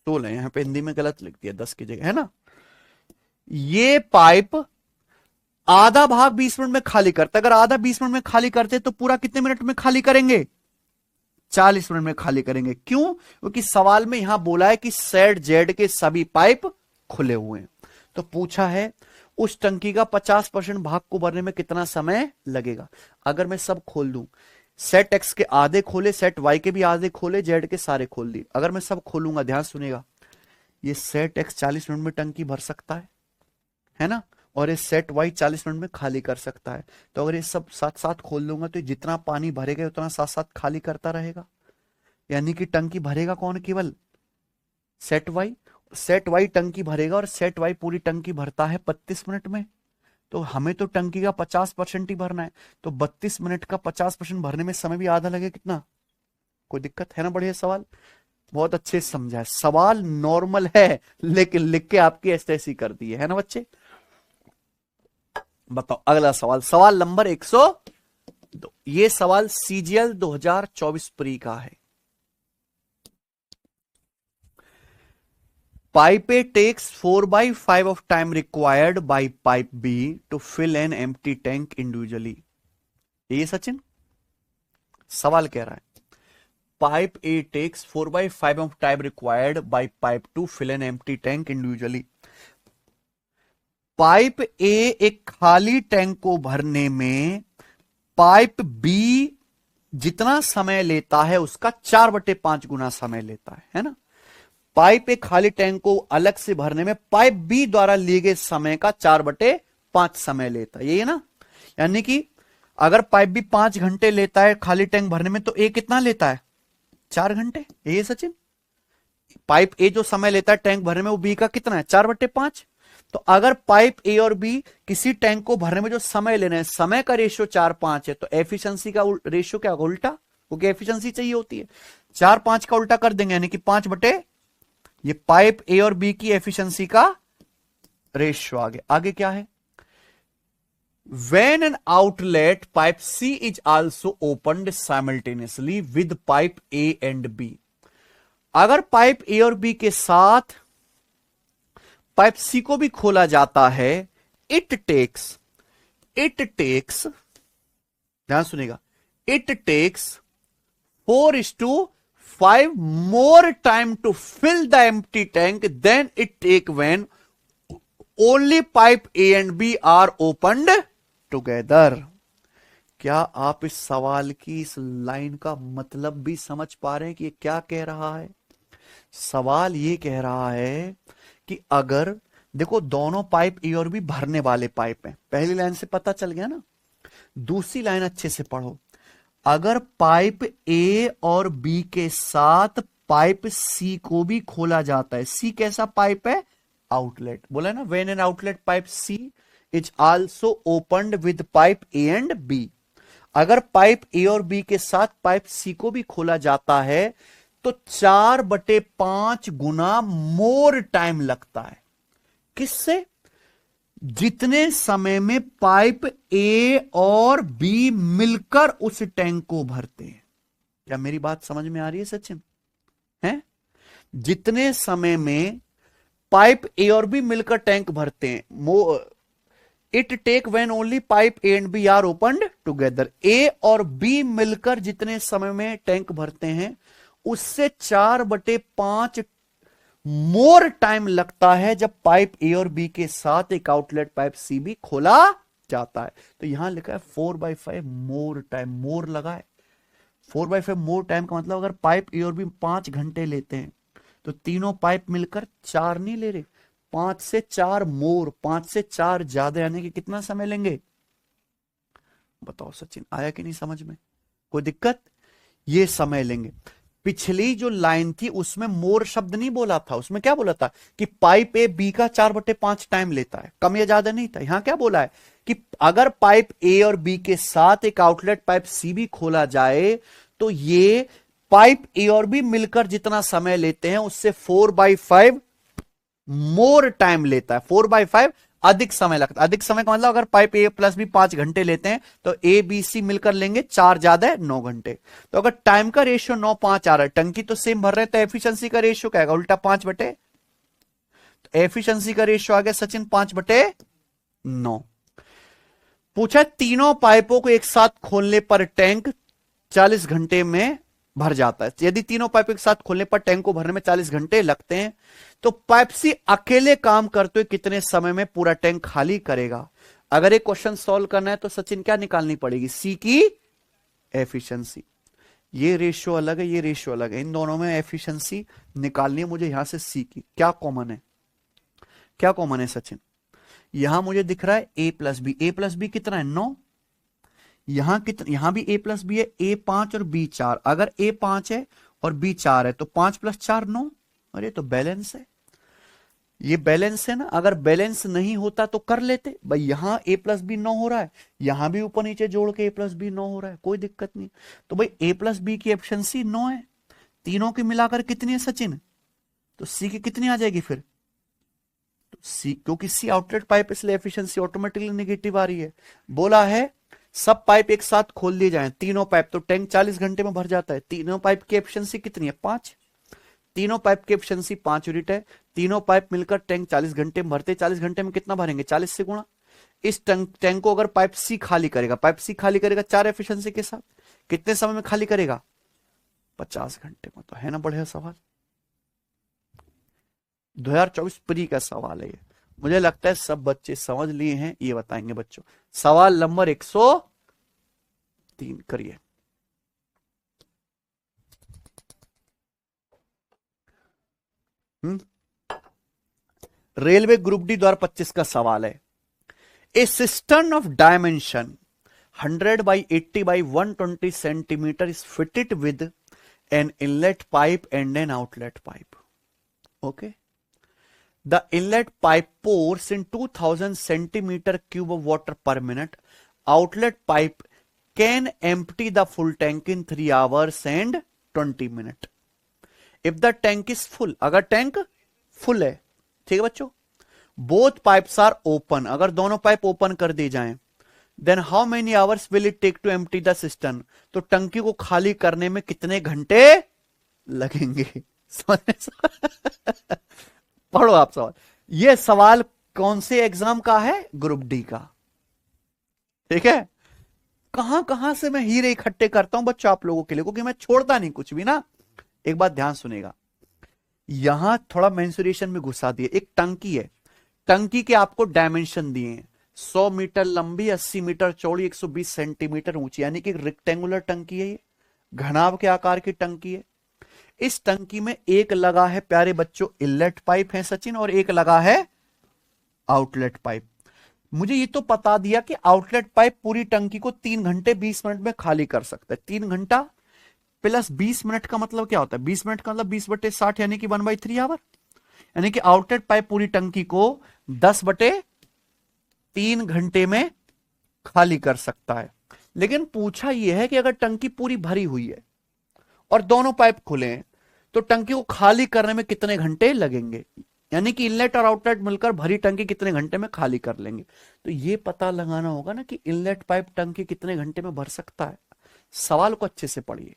16। यहां पे हिंदी में गलत लिख दिया, 10 की जगह है ना। ये पाइप आधा भाग 20 मिनट में खाली करता है। अगर आधा 20 मिनट में खाली करते तो पूरा कितने मिनट में खाली करेंगे? 40 मिनट में खाली करेंगे। क्यों? क्योंकि सवाल में यहां बोला है कि सेट जेड के सभी पाइप खुले हुए हैं। तो पूछा है उस टंकी का 50% भाग को भरने में कितना समय लगेगा? अगर मैं सब खोल दूं, सेट एक्स के आधे खोले, सेट वाई के भी आधे खोले, जेड के सारे खोल दिए, अगर मैं सब खोलूंगा, ध्यान सुनेगा, ये सेट एक्स 40 मिनट में टंकी भर सकता है ना, और ये सेट वाई 40 मिनट में खाली कर सकता है। तो अगर ये सब साथ साथ खोल दूंगा तो जितना पानी भरेगा उतना साथ साथ खाली करता रहेगा, यानी कि टंकी भरेगा कौन? केवल सेट वाई। सेट वाई टंकी भरेगा और सेट वाई पूरी टंकी भरता है 32 मिनट में। तो हमें तो टंकी का 50% ही भरना है, तो 32 मिनट का 50% भरने में समय भी आधा लगे। कितना? कोई दिक्कत है ना? बढ़िया सवाल, बहुत अच्छे से समझा है। सवाल नॉर्मल है लेकिन लिख के आपकी ऐसी कर दी है ना बच्चे। बताओ अगला सवाल, सवाल नंबर 102। ये सवाल सीजीएल 2024 प्री का है। Pipe A takes 4/5 of time required by pipe B to fill an empty tank individually. ये सचिन सवाल कह रहा है, pipe A takes 4/5 of time required by pipe to fill an empty tank individually. Pipe ए एक खाली tank को भरने में पाइप बी जितना समय लेता है उसका 4/5 गुना समय लेता है ना। पाइप एक खाली टैंक को अलग से भरने में पाइप बी द्वारा लिए गए समय का 4/5 समय लेता है, यही है ना। यानी कि अगर पाइप बी 5 घंटे लेता है खाली टैंक भरने में, तो ए कितना लेता है? 4 घंटे। ये सचिन, पाइप ए जो समय लेता है टैंक भरने में वो बी का कितना है? 4/5। तो अगर पाइप ए और बी किसी टैंक को भरने में जो समय लेना है, समय का रेशियो 4-5 है, तो एफिशिएंसी का रेशियो क्या होगा? उल्टा, क्योंकि एफिशिएंसी चाहिए होती है। 4-5 का उल्टा कर देंगे, यानी कि 5 ये पाइप ए और बी की एफिशिएंसी का रेशियो। आगे क्या है? When an outlet pipe C is also opened simultaneously with pipe A and B. अगर पाइप ए और बी के साथ पाइप सी को भी खोला जाता है, इट टेक्स, ध्यान सुनिएगा, it takes 4:5 more time to fill the empty tank than it take when only pipe A and B are opened together. क्या आप इस सवाल की इस लाइन का मतलब भी समझ पा रहे हैं कि ये क्या कह रहा है? सवाल ये कह रहा है कि अगर देखो दोनों पाइप ए और बी भरने वाले पाइप हैं, पहली लाइन से पता चल गया ना। दूसरी लाइन अच्छे से पढ़ो। अगर पाइप ए और बी के साथ पाइप सी को भी खोला जाता है, सी कैसा पाइप है? आउटलेट। बोला ना, when an outlet pipe C is also opened with pipe A and B. अगर पाइप ए और बी के साथ पाइप सी को भी खोला जाता है तो 4/5 गुना मोर टाइम लगता है। किससे? जितने समय में पाइप ए और बी मिलकर उस टैंक को भरते हैं। क्या मेरी बात समझ में आ रही है सचिन? हैं? जितने समय में पाइप ए और बी मिलकर टैंक भरते हैं, it take when only pipe A and B are opened together. A और बी मिलकर जितने समय में टैंक भरते हैं उससे 4/5 मोर टाइम लगता है जब पाइप ए और बी के साथ एक आउटलेट पाइप सी भी खोला जाता है। तो यहां लिखा है 4/5 मोर टाइम, मोर लगा है। 4/5 मोर टाइम का मतलब अगर पाइप ए और बी 5 घंटे लेते हैं तो तीनों पाइप मिलकर 4 नहीं ले रहे, 5 से 4 मोर, 5 से 4 ज्यादा, यानी कि कितना समय लेंगे? बताओ सचिन, आया कि नहीं समझ में? कोई दिक्कत? ये समय लेंगे। पिछली जो लाइन थी उसमें मोर शब्द नहीं बोला था, उसमें क्या बोला था कि पाइप ए बी का 4/5 टाइम लेता है, कम या ज्यादा नहीं था। यहां क्या बोला है कि अगर पाइप ए और बी के साथ एक आउटलेट पाइप सी भी खोला जाए तो ये पाइप ए और बी मिलकर जितना समय लेते हैं उससे 4/5 मोर टाइम लेता है। 4/5 अधिक समय लगता है। अधिक समय का मतलब अगर पाइप ए प्लस बी 5 घंटे लेते हैं तो ए बी सी मिलकर लेंगे 4 ज्यादा है 9 घंटे। तो अगर टाइम का रेशियो 9-5 आ रहा है, टंकी तो सेम भर रहे हैं, तो एफिशिएंसी का रेशियो क्या आएगा? उल्टा 5/, तो एफिशिएंसी का रेशियो आ गया सचिन 5/9। पूछा तीनों पाइपों को एक साथ खोलने पर टैंक 40 घंटे में भर जाता है। यदि तीनों पाइप एक साथ खोलने पर टैंक को भरने में 40 घंटे लगते हैं तो पाइप सी अकेले काम करते हुए कितने समय में पूरा टैंक खाली करेगा? अगर एक क्वेश्चन सॉल्व करना है तो सचिन क्या निकालनी पड़ेगी? सी की एफिशिएंसी। ये रेशियो अलग है, ये रेशियो अलग है, इन दोनों में एफिशिएंसी निकालनी है मुझे। यहां से सी की क्या कॉमन है? क्या कॉमन है सचिन? यहां मुझे दिख रहा है ए प्लस बी। ए प्लस बी कितना है? 9। यहां कितना? यहां भी ए प्लस बी है, ए 5 और बी 4। अगर ए 5 है और बी 4 है तो 5 + 4 9। अरे तो बैलेंस है, ये बैलेंस है ना। अगर बैलेंस नहीं होता तो कर लेते भाई। यहां ए प्लस बी 9 हो रहा है, यहां भी ऊपर नीचे जोड़ के ए प्लस बी 9 हो रहा है, कोई दिक्कत नहीं। तो भाई ए प्लस बी की एफिशिएंसी 9 है, तीनों की मिलाकर कितनी है सचिन? तो सी की कितनी आ जाएगी फिर? तो सी, क्योंकि सी आउटलेट पाइप इसलिए एफिशिएंसी ऑटोमेटिकली नेगेटिव आ रही है। बोला है सब पाइप एक साथ खोल दिए जाएं, तीनों पाइप, तो टैंक 40 घंटे में भर जाता है। तीनों पाइप की एफिशिएंसी कितनी है? 5। तीनों पाइप की एफिशिएंसी 5 यूनिट है। तीनों पाइप मिलकर टैंक 40 घंटे में भरते। 40 घंटे में कितना भरेंगे? 40 से गुणा। इस टैंक को अगर पाइप सी खाली करेगा, पाइप सी खाली करेगा 4 एफिशिएंसी के साथ, कितने समय में खाली करेगा? 50 घंटे में। तो है ना बढ़िया सवाल, 2024 प्री का सवाल है ये। मुझे लगता है सब बच्चे समझ लिए हैं, ये बताएंगे बच्चों। सवाल नंबर 103 करिए। रेलवे ग्रुप डी 2025 का सवाल है। A cistern of dimension 100 by 80 by 120 centimetre is fitted with an inlet pipe and an outlet pipe. Okay, the inlet pipe pours in 2000 centimeter cube of water per minute. Outlet pipe can empty the full tank in 3 hours and 20 minutes. If the tank is full, अगर tank full है, ठीक है बच्चों, both pipes are open, अगर दोनों pipe open कर दी जाएं, then how many hours will it take to empty the cistern? तो टंकी को खाली करने में कितने घंटे लगेंगे? पढ़ो आप सवाल। यह सवाल कौन से एग्जाम का है? ग्रुप डी का। ठीक है, कहां कहां से मैं हीरे इकट्ठे करता हूं बच्चों आप लोगों के लिए, क्योंकि मैं छोड़ता नहीं कुछ भी ना। एक बात ध्यान सुनेगा, यहां थोड़ा मेंसुरेशन में घुसा दिए। एक टंकी है, टंकी के आपको डायमेंशन दिए हैं, 100 मीटर लंबी, 80 मीटर चौड़ी, 120 सेंटीमीटर ऊंची, यानी कि रेक्टेंगुलर टंकी है ये, घनाभ के आकार की टंकी है। इस टंकी में एक लगा है प्यारे बच्चों इनलेट पाइप है सचिन, और एक लगा है आउटलेट पाइप। मुझे ये तो बता दिया कि आउटलेट पाइप पूरी टंकी को 3 घंटे 20 मिनट में खाली कर सकता है। 3 घंटा प्लस 20 मिनट का मतलब क्या होता है? 20 मिनट का मतलब 20/60 यानी कि 1/3 आवर, यानी कि आउटलेट पाइप पूरी टंकी को 10/3 घंटे में खाली कर सकता है। लेकिन पूछा यह है कि अगर टंकी पूरी भरी हुई है और दोनों पाइप खुले हैं, तो टंकी को खाली करने में कितने घंटे लगेंगे? यानी कि इनलेट और आउटलेट मिलकर भरी टंकी कितने घंटे में खाली कर लेंगे। तो यह पता लगाना होगा ना कि इनलेट पाइप टंकी कितने घंटे में भर सकता है। सवाल को अच्छे से पढ़िए।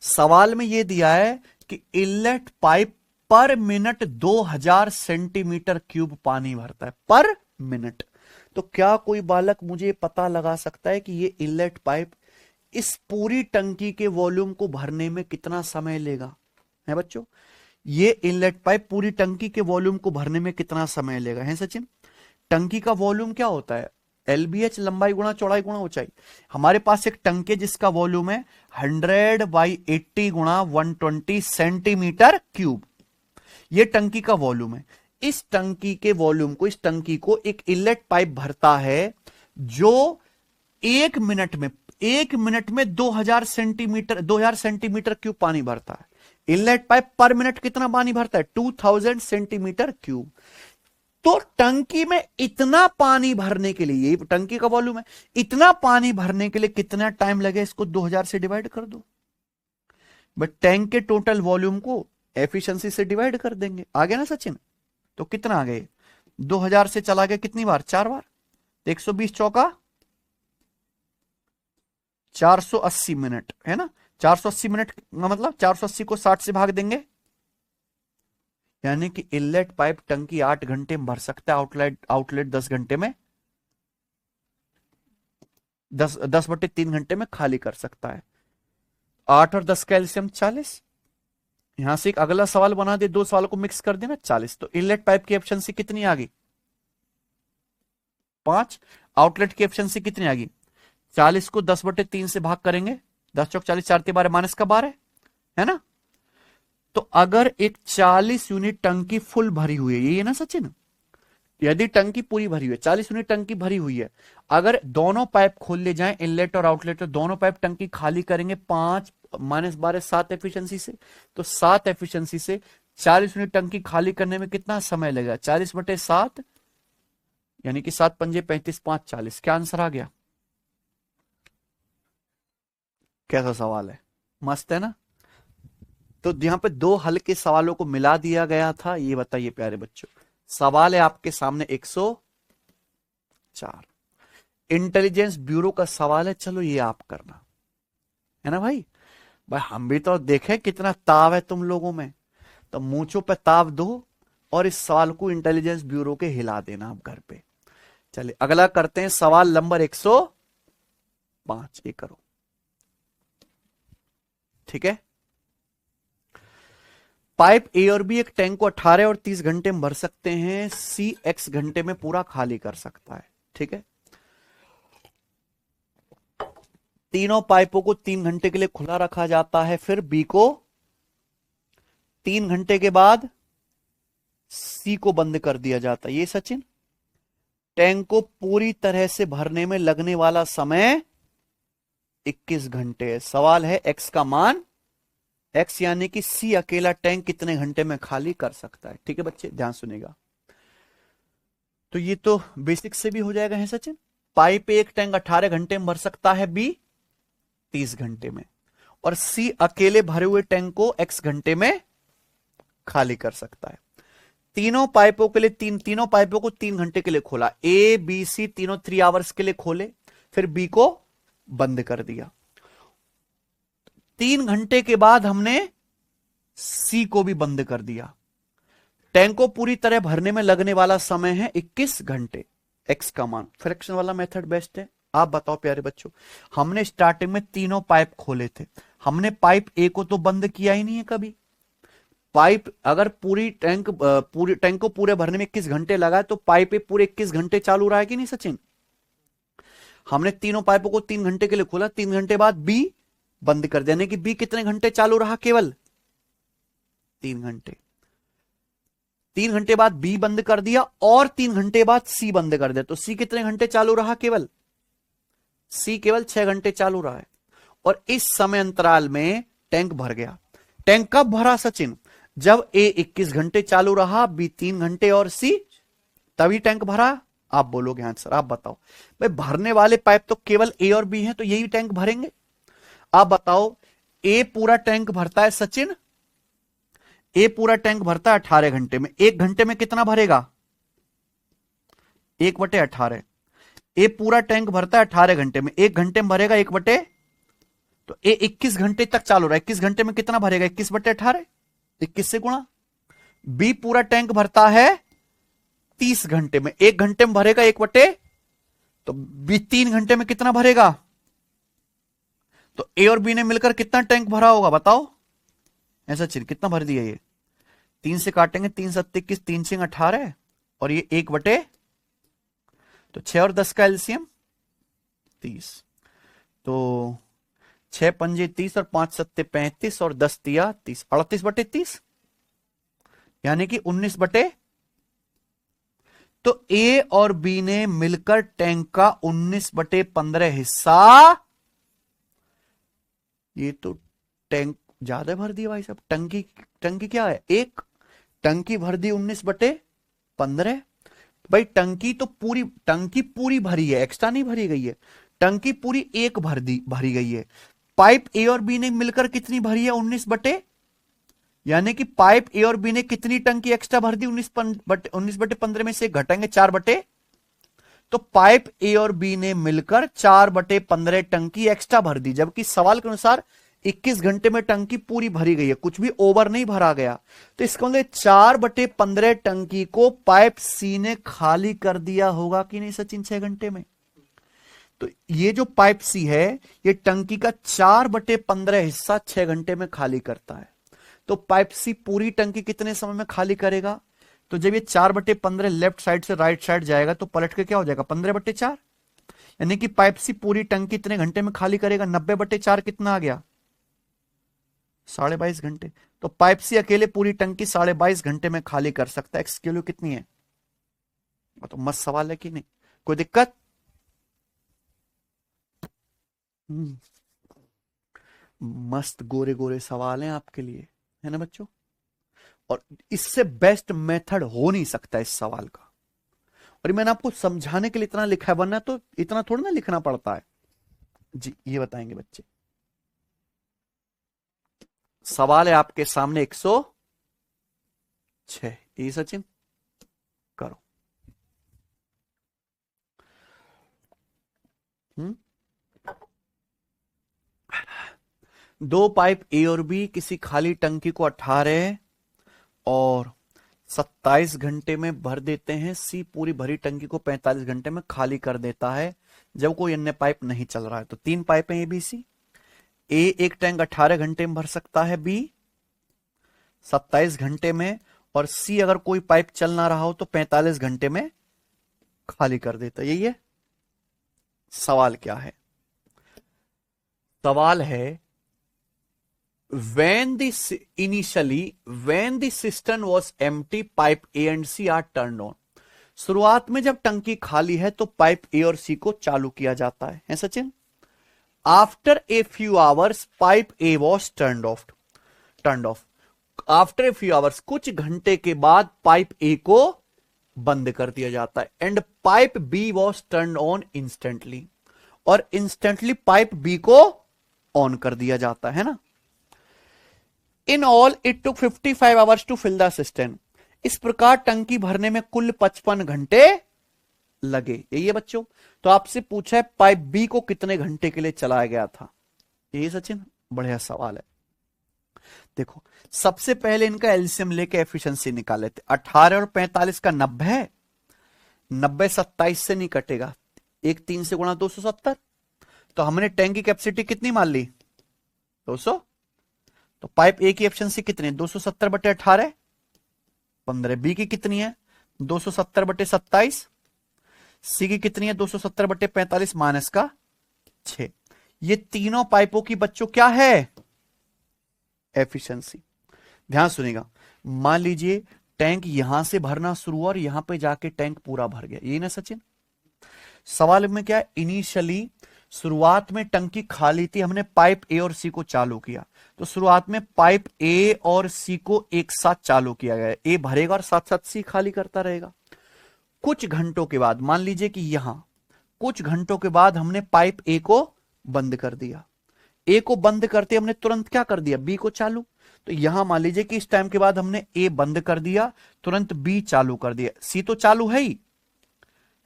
सवाल में यह दिया है कि इनलेट पाइप पर मिनट 2000 सेंटीमीटर क्यूब पानी भरता है पर मिनट। तो क्या कोई बालक मुझे पता लगा सकता है कि यह इनलेट पाइप इस पूरी टंकी के वॉल्यूम को भरने में कितना समय लेगा? है बच्चों, ये इनलेट पाइप पूरी टंकी के वॉल्यूम को भरने में कितना समय लेगा? है सचिन, टंकी का वॉल्यूम क्या होता है? LBH, लंबाई गुणा चौड़ाई गुणा ऊंचाई। हमारे पास एक टंकी जिसका वॉल्यूम है 100 बाई 80 गुणा 120 सेंटीमीटर क्यूब, ये टंकी का वॉल्यूम है। इस टंकी के वॉल्यूम को, इस टंकी को एक इनलेट पाइप भरता है जो 1 मिनट में 2000 सेंटीमीटर क्यूब पानी भरता है। इनलेट पाइप पर मिनट कितना पानी भरता है? 2000 सेंटीमीटर क्यूब। तो टंकी में इतना पानी भरने के लिए, ये टंकी का वॉल्यूम है, इतना पानी भरने के लिए कितना टाइम लगे? इसको 2000 से डिवाइड कर दो। बट टैंक के टोटल वॉल्यूम को एफिशिएंसी से डिवाइड कर देंगे। आ गया ना सचिन? तो कितना आ गए? 2000 से चला गया कितनी बार? 4 बार। 120 चौका 480 मिनट, है ना? 480 मिनट का मतलब 480 को 60 से भाग देंगे, यानी कि इनलेट पाइप टंकी 8 घंटे में भर सकता है, आउटलेट 10 घंटे में, 10/3 घंटे में खाली कर सकता है। 8 और 10 का एलसीएम 40। यहां से एक अगला सवाल बना दे, 2 सवाल को मिक्स कर देना, 40। तो इनलेट पाइप की एफिशिएंसी कितनी आ गई? 5। आउटलेट की एफिशिएंसी कितनी आ गई? 40 को 10/3 से भाग करेंगे, 10 चौक 40, 4 माइनस का 12 है ना? तो अगर एक 40 यूनिट टंकी फुल भरी हुई है, यही है ना सचिन? यदि टंकी पूरी भरी हुई है, 40 यूनिट टंकी भरी हुई है, अगर दोनों पाइप खोल ले जाएं, इनलेट और आउटलेट, तो दोनों पाइप टंकी खाली करेंगे 5 माइनस 12 7 एफिशिएंसी से। तो 7 एफिशिएंसी से 40 यूनिट टंकी खाली करने में कितना समय लगेगा? 40/7 यानी कि 7 पंजे 35, 5 40। क्या आंसर आ गया? कैसा सवाल है? मस्त है ना? तो यहां पे 2 हल के सवालों को मिला दिया गया था। ये बताइए प्यारे बच्चों, सवाल है आपके सामने 104, इंटेलिजेंस ब्यूरो का सवाल है। चलो ये आप करना है ना भाई। हम भी तो देखें कितना ताव है तुम लोगों में, तो मूंछों पे ताव दो और इस सवाल को इंटेलिजेंस ब्यूरो के हिला देना आप घर पे। चलिए अगला करते हैं, सवाल नंबर 105। ये करो, ठीक है। पाइप ए और बी एक टैंक को 18 और 30 घंटे में भर सकते हैं, सी एक्स घंटे में पूरा खाली कर सकता है। ठीक है। तीनों पाइपों को 3 घंटे के लिए खुला रखा जाता है, फिर बी को 3 घंटे के बाद सी को बंद कर दिया जाता है। ये सचिन, टैंक को पूरी तरह से भरने में लगने वाला समय 21 घंटे है। सवाल है एक्स का मान, एक्स यानी कि सी अकेला टैंक कितने घंटे में खाली कर सकता है। ठीक है बच्चे, ध्यान सुनेगा। तो ये तो बेसिक से भी हो जाएगा है सचिन। पाइप एक टैंक 18 घंटे में भर सकता है, बी 30 घंटे में, और सी अकेले भरे हुए टैंक को एक्स घंटे में खाली कर सकता है। तीनों पाइपों के लिए तीनों पाइपों को 3 घंटे के लिए खोला, ए बी सी तीनों 3 आवर्स के लिए खोले, फिर बी को बंद कर दिया। 3 घंटे के बाद हमने सी को भी बंद कर दिया। टैंक को पूरी तरह भरने में लगने वाला समय है 21 घंटे। एक्स का मान, फ्रैक्शन वाला मेथड बेस्ट है। आप बताओ प्यारे बच्चों, हमने स्टार्टिंग में तीनों पाइप खोले थे, हमने पाइप ए को तो बंद किया ही नहीं है कभी। पाइप अगर पूरी टैंक को पूरे भरने में 21 घंटे लगा है, तो पाइप ए पूरे 21 घंटे चालू रहा है कि नहीं सचिन। हमने तीनों पाइपों को 3 घंटे के लिए खोला, 3 घंटे बाद बी बंद कर दिया, यानी कि बी कितने घंटे चालू रहा, केवल 3 घंटे। 3 घंटे बाद बी बंद कर दिया और 3 घंटे बाद सी बंद कर दिया, तो सी कितने घंटे चालू रहा, केवल सी केवल 6 घंटे चालू रहा है। और इस समय अंतराल में टैंक भर गया। टैंक कब भरा सचिन, जब ए 21 घंटे चालू रहा, बी 3 घंटे और सी, तभी टैंक भरा। आप बोलोगे आंसर, आप बताओ भाई, भरने वाले पाइप तो केवल ए और बी हैं, तो यही टैंक भरेंगे। आप बताओ, ए पूरा टैंक भरता है सचिन, ए पूरा टैंक भरता है 18 घंटे में, 1 घंटे में कितना भरेगा, 1/18। ए पूरा टैंक भरता है 18 घंटे में, 1 घंटे में भरेगा 1/, तो ए 21 घंटे तक चालू रहा, 21 घंटे में कितना भरेगा, 21/18, 21 से गुणा। बी पूरा टैंक भरता है 30 घंटे में, 1 घंटे में भरेगा 1/, तो बी 3 घंटे में कितना भरेगा, तो ए और बी ने मिलकर कितना टैंक भरा होगा बताओ। ऐसा चलिए कितना भर दिया, ये 3 से काटेंगे, 3 7 21, 3 6 18, और ये 1/, तो 6 और 10 का एलसीएम 30, तो 6 पंजे 30 और 5 सत्ते 35 और 10 तिया 30, 38/30, यानी कि 19/, तो ए और बी ने मिलकर टैंक का 19/15 हिस्सा, ये तो टैंक ज्यादा भर दिया भाई साहब। टंकी क्या है, एक टंकी भर दी 19/15। भाई टंकी पूरी भरी है, एक्स्ट्रा नहीं भरी गई है, टंकी पूरी एक भरी गई है। पाइप ए और बी ने मिलकर कितनी भरी है, 19/, यानी कि पाइप ए और बी ने कितनी टंकी एक्स्ट्रा भर दी, 19/15 में से घटाएंगे 4/, तो पाइप ए और बी ने मिलकर 4/15 टंकी एक्स्ट्रा भर दी, जबकि सवाल के अनुसार 21 घंटे में टंकी पूरी भरी गई है, कुछ भी ओवर नहीं भरा गया। तो इसका मतलब 4/15 टंकी को पाइप सी ने खाली कर दिया होगा कि नहीं सचिन 6 घंटे में। तो ये जो पाइप सी है, ये टंकी का 4/15 हिस्सा 6 घंटे में खाली करता है। तो पाइप सी पूरी टंकी कितने समय में खाली करेगा, तो जब ये 4/15 लेफ्ट साइड से राइट साइड जाएगा, तो पलट के क्या हो जाएगा 15/4, यानी कि पाइप सी पूरी टंकी कितने घंटे में खाली करेगा, 90/4 कितना आ गया, 22.5 घंटे। तो पाइप सी अकेले पूरी टंकी 22.5 घंटे में खाली कर सकता है। एक्स की वैल्यू कितनी है, तो मस्त सवाल है कि नहीं, कोई दिक्कत। मस्त गोरे गोरे सवाल हैं आपके लिए, है ना बच्चों। और इससे बेस्ट मेथड हो नहीं सकता इस सवाल का, और मैंने आपको समझाने के लिए इतना लिखा है, वरना तो इतना थोड़ा ना लिखना पड़ता है जी। ये बताएंगे बच्चे, सवाल है आपके सामने 106, ये सचिन करो। दो पाइप ए और बी किसी खाली टंकी को 18 और 27 घंटे में भर देते हैं। सी पूरी भरी टंकी को 45 घंटे में खाली कर देता है, जब कोई अन्य पाइप नहीं चल रहा है। तो 3 पाइप हैं ए बी सी। ए एक टैंक 18 घंटे में भर सकता है, बी 27 घंटे में, और सी अगर कोई पाइप चल ना रहा हो तो 45 घंटे में खाली कर देता। यही है सवाल। क्या है सवाल? है when the cistern was empty, pipe A and C are turned on. शुरुआत में जब टंकी खाली है तो पाइप ए और सी को चालू किया जाता है Sachin? After a few hours pipe A was turn off. After a few hours, कुछ घंटे के बाद पाइप ए को बंद कर दिया जाता है। And pipe B was turn on instantly, और इंस्टेंटली पाइप बी को ऑन कर दिया जाता है ना। In all it took 55 hours to fill the system. इस प्रकार टंकी भरने में कुल 55 घंटे लगे। यही है बच्चों। तो आपसे पूछा है पाइप बी को कितने घंटे के लिए चलाया गया था। यही सचिन, बढ़िया सवाल है। देखो सबसे पहले इनका एलसीएम लेके एफिशिएंसी निकाल लेते। 18 और 45 का 90 है, 90 27 से नहीं कटेगा, एक 3 से गुणा 270। तो हमने टैंक की कैपेसिटी कितनी मान ली? 200। तो पाइप ए की एफिशिएंसी कितनी है? 270/18 15। बी की कितनी है? 270/27। सी की कितनी है? 270/45 माइनस का 6। ये तीनों पाइपों की बच्चों क्या है? एफिशिएंसी। ध्यान सुनिएगा, मान लीजिए टैंक यहां से भरना शुरू हुआ और यहां पे जाके टैंक पूरा भर गया। यही ना सचिन? सवाल में क्या है? इनिशियली शुरुआत में टंकी खाली थी, हमने पाइप ए और सी को चालू किया। तो शुरुआत में पाइप ए और सी को एक साथ चालू किया गया। ए भरेगा और साथ साथ सी खाली करता रहेगा। कुछ घंटों के बाद, मान लीजिए कि यहां कुछ घंटों के बाद हमने पाइप ए को बंद कर दिया। ए को बंद करते हमने तुरंत क्या कर दिया? बी को चालू। तो यहां मान लीजिए कि इस टाइम के बाद हमने ए बंद कर दिया, तुरंत बी चालू कर दिया। सी तो चालू है ही,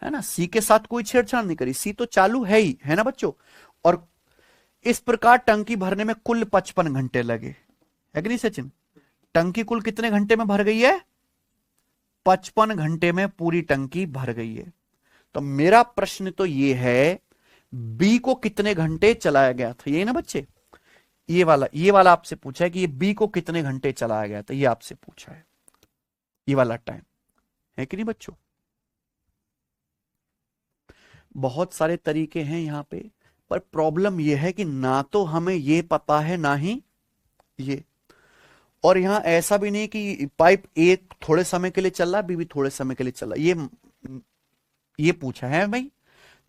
है ना? सी के साथ कोई छेड़छाड़ नहीं करी, सी तो चालू है ही, है ना बच्चों? और इस प्रकार टंकी भरने में कुल 55 घंटे लगे, है कि नहीं सचिन? टंकी कुल कितने घंटे में भर गई है? 55 घंटे में पूरी टंकी भर गई है। तो मेरा प्रश्न तो ये है, बी को कितने घंटे चलाया गया था? ये ना बच्चे, ये वाला आपसे पूछा है कि ये बी को कितने घंटे चलाया गया था, ये आपसे पूछा है, ये वाला टाइम, है कि नहीं बच्चों? बहुत सारे तरीके हैं यहां पे, पर प्रॉब्लम यह है कि ना तो हमें ये पता है ना ही ये। और यहां ऐसा भी नहीं कि पाइप ए थोड़े समय के लिए चल रहा, बी भी थोड़े समय के लिए चल रहा, ये पूछा है भाई।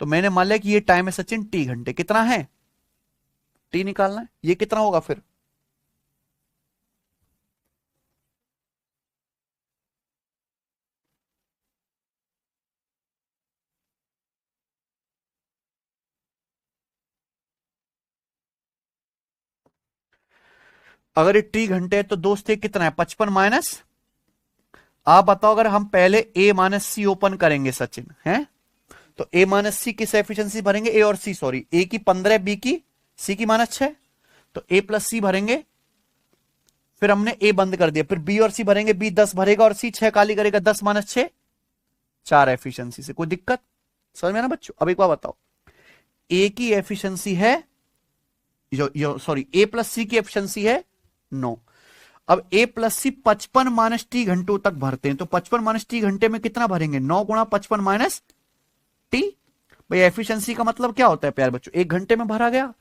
तो मैंने मान लिया कि ये टाइम है सचिन टी घंटे। कितना है? टी निकालना है। ये कितना होगा फिर? अगर ये टी घंटे है तो दोस्त ये कितना है? 55 माइनस, आप बताओ अगर हम पहले ए माइनस सी ओपन करेंगे सचिन, है तो ए माइनस सी किस एफिशिएंसी भरेंगे? ए और सी, सॉरी, ए की 15, बी की, सी की -6, तो ए प्लस सी भरेंगे। फिर हमने ए बंद कर दिया, फिर बी और सी भरेंगे, बी 10 भरेगा और सी 6 खाली करेगा। 10 - 6 4 एफिशिएंसी से। कोई दिक्कत समझ में ना बच्चों? अब एक बार बताओ, ए की एफिशिएंसी है, सॉरी, ए प्लस सी की एफिशिएंसी है 9। अब ए प्लस सी 55 माइनस टी घंटों तक भरते हैं, तो 55 माइनस टी घंटे में कितना भरेंगे? 9 गुणा 55 माइनस टी। भाई एफिशिएंसी का मतलब क्या होता है प्यारे बच्चों? एक घंटे में भरा गया।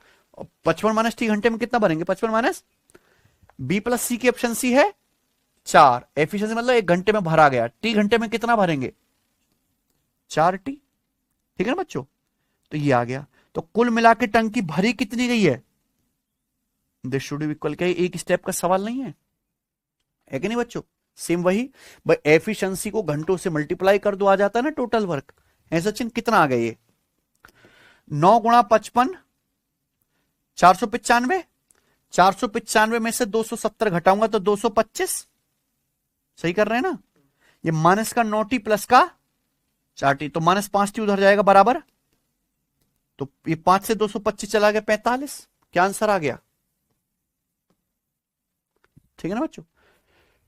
55 माइनस टी घंटे में कितना भरेंगे? 55 माइनस। बी प्लस सी की एफिशिएंसी है 4, एफिशिएंसी मतलब एक घंटे में भरा गया। टी घंटे में कितना भरेंगे? 4 टी। ठीक है ना बच्चों? तो ये आ गया। तो कुल मिला के टंकी भरी कितनी गई है? दिस शुड बी इक्वल, क्या एक स्टेप का सवाल नहीं है कि नहीं बच्चों? सेम वही भाई, एफिशिएंसी को घंटों से मल्टीप्लाई कर दो, आ जाता है ना टोटल वर्क। ऐसा चिन्ह कितना आ गया? ये 9 गुणा 55 495। 495 में से 270 घटाऊंगा तो 225। सही कर रहे हैं ना? ये माइनस का 9t प्लस का 4t, तो -5t उधर जाएगा बराबर। तो ये 5 से 225 चला गया 45। क्या आंसर आ गया? ठीक है ना बच्चों?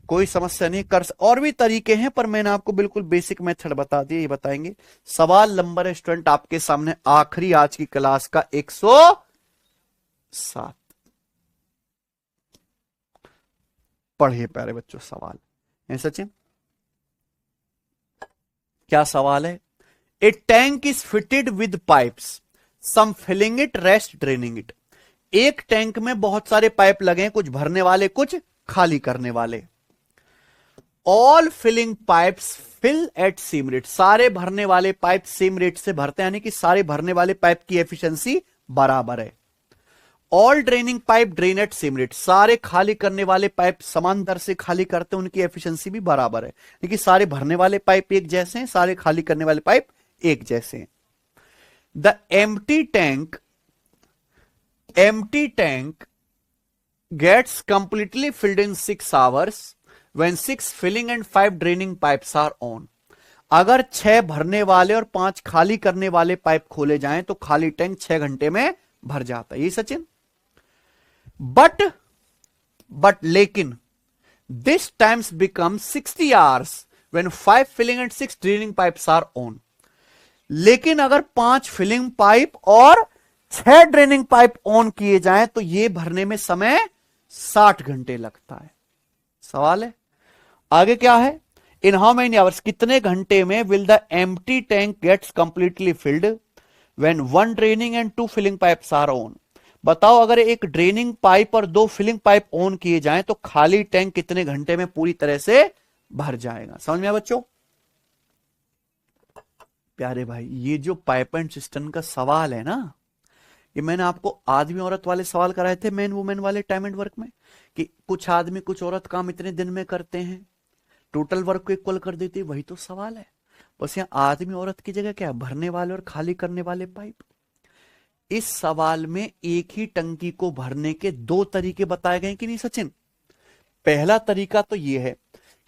कोई समस्या नहीं कर। और भी तरीके हैं पर मैंने आपको बिल्कुल बेसिक मेथड बता दिया, ये बताएंगे। सवाल नंबर है स्टूडेंट आपके सामने आखिरी आज की क्लास का 107। पढ़िए प्यारे बच्चों सवाल है सचिन, क्या सवाल है? A tank is fitted with pipes, some filling it, rest draining it. एक टैंक में बहुत सारे पाइप लगे हैं, कुछ भरने वाले कुछ खाली करने वाले। All filling pipes fill at same rate, सारे भरने वाले पाइप सेम रेट से भरते हैं, यानी कि सारे भरने वाले पाइप की एफिशिएंसी बराबर है। All draining pipe drain at same rate, सारे खाली करने वाले पाइप समान दर से खाली करते हैं, उनकी एफिशिएंसी भी बराबर है। लेकिन सारे भरने वाले पाइप एक जैसे हैं, सारे खाली करने वाले पाइप एक जैसे हैं। The empty tank gets completely filled in 6 hours when 6 filling and 5 draining pipes are on। अगर 6 भरने वाले और 5 खाली करने वाले पाइप खोले जाएं तो खाली टैंक 6 घंटे में भर जाता है। ये सचिन, बट लेकिन this times become 60 hours when 5 filling and 6 draining pipes are on। लेकिन अगर 5 फिलिंग पाइप और 6 ड्रेनिंग पाइप ऑन किए जाएं तो यह भरने में समय 60 घंटे लगता है। सवाल है आगे क्या है? इन हाउ मेनी आवर्स, कितने घंटे में will the empty tank gets completely filled when 1 draining and 2 filling pipes are on. बताओ अगर एक ड्रेनिंग पाइप और 2 फिलिंग पाइप ऑन किए जाएं तो खाली टैंक कितने घंटे में पूरी तरह से भर जाएगा? समझ में आया बच्चों? प्यारे भाई, ये जो पाइप एंड सिस्टम का सवाल है ना, ये मैंने आपको आदमी औरत वाले सवाल कराए थे मैन वुमेन वाले टाइम एंड वर्क में, कि कुछ आदमी कुछ औरत काम इतने दिन में करते हैं, टोटल वर्क को इक्वल कर देती है। वही तो सवाल है, बस यहाँ आदमी औरत की जगह क्या, भरने वाले और खाली करने वाले पाइप। इस सवाल में एक ही टंकी को भरने के 2 तरीके बताए गए कि नहीं सचिन? पहला तरीका तो ये है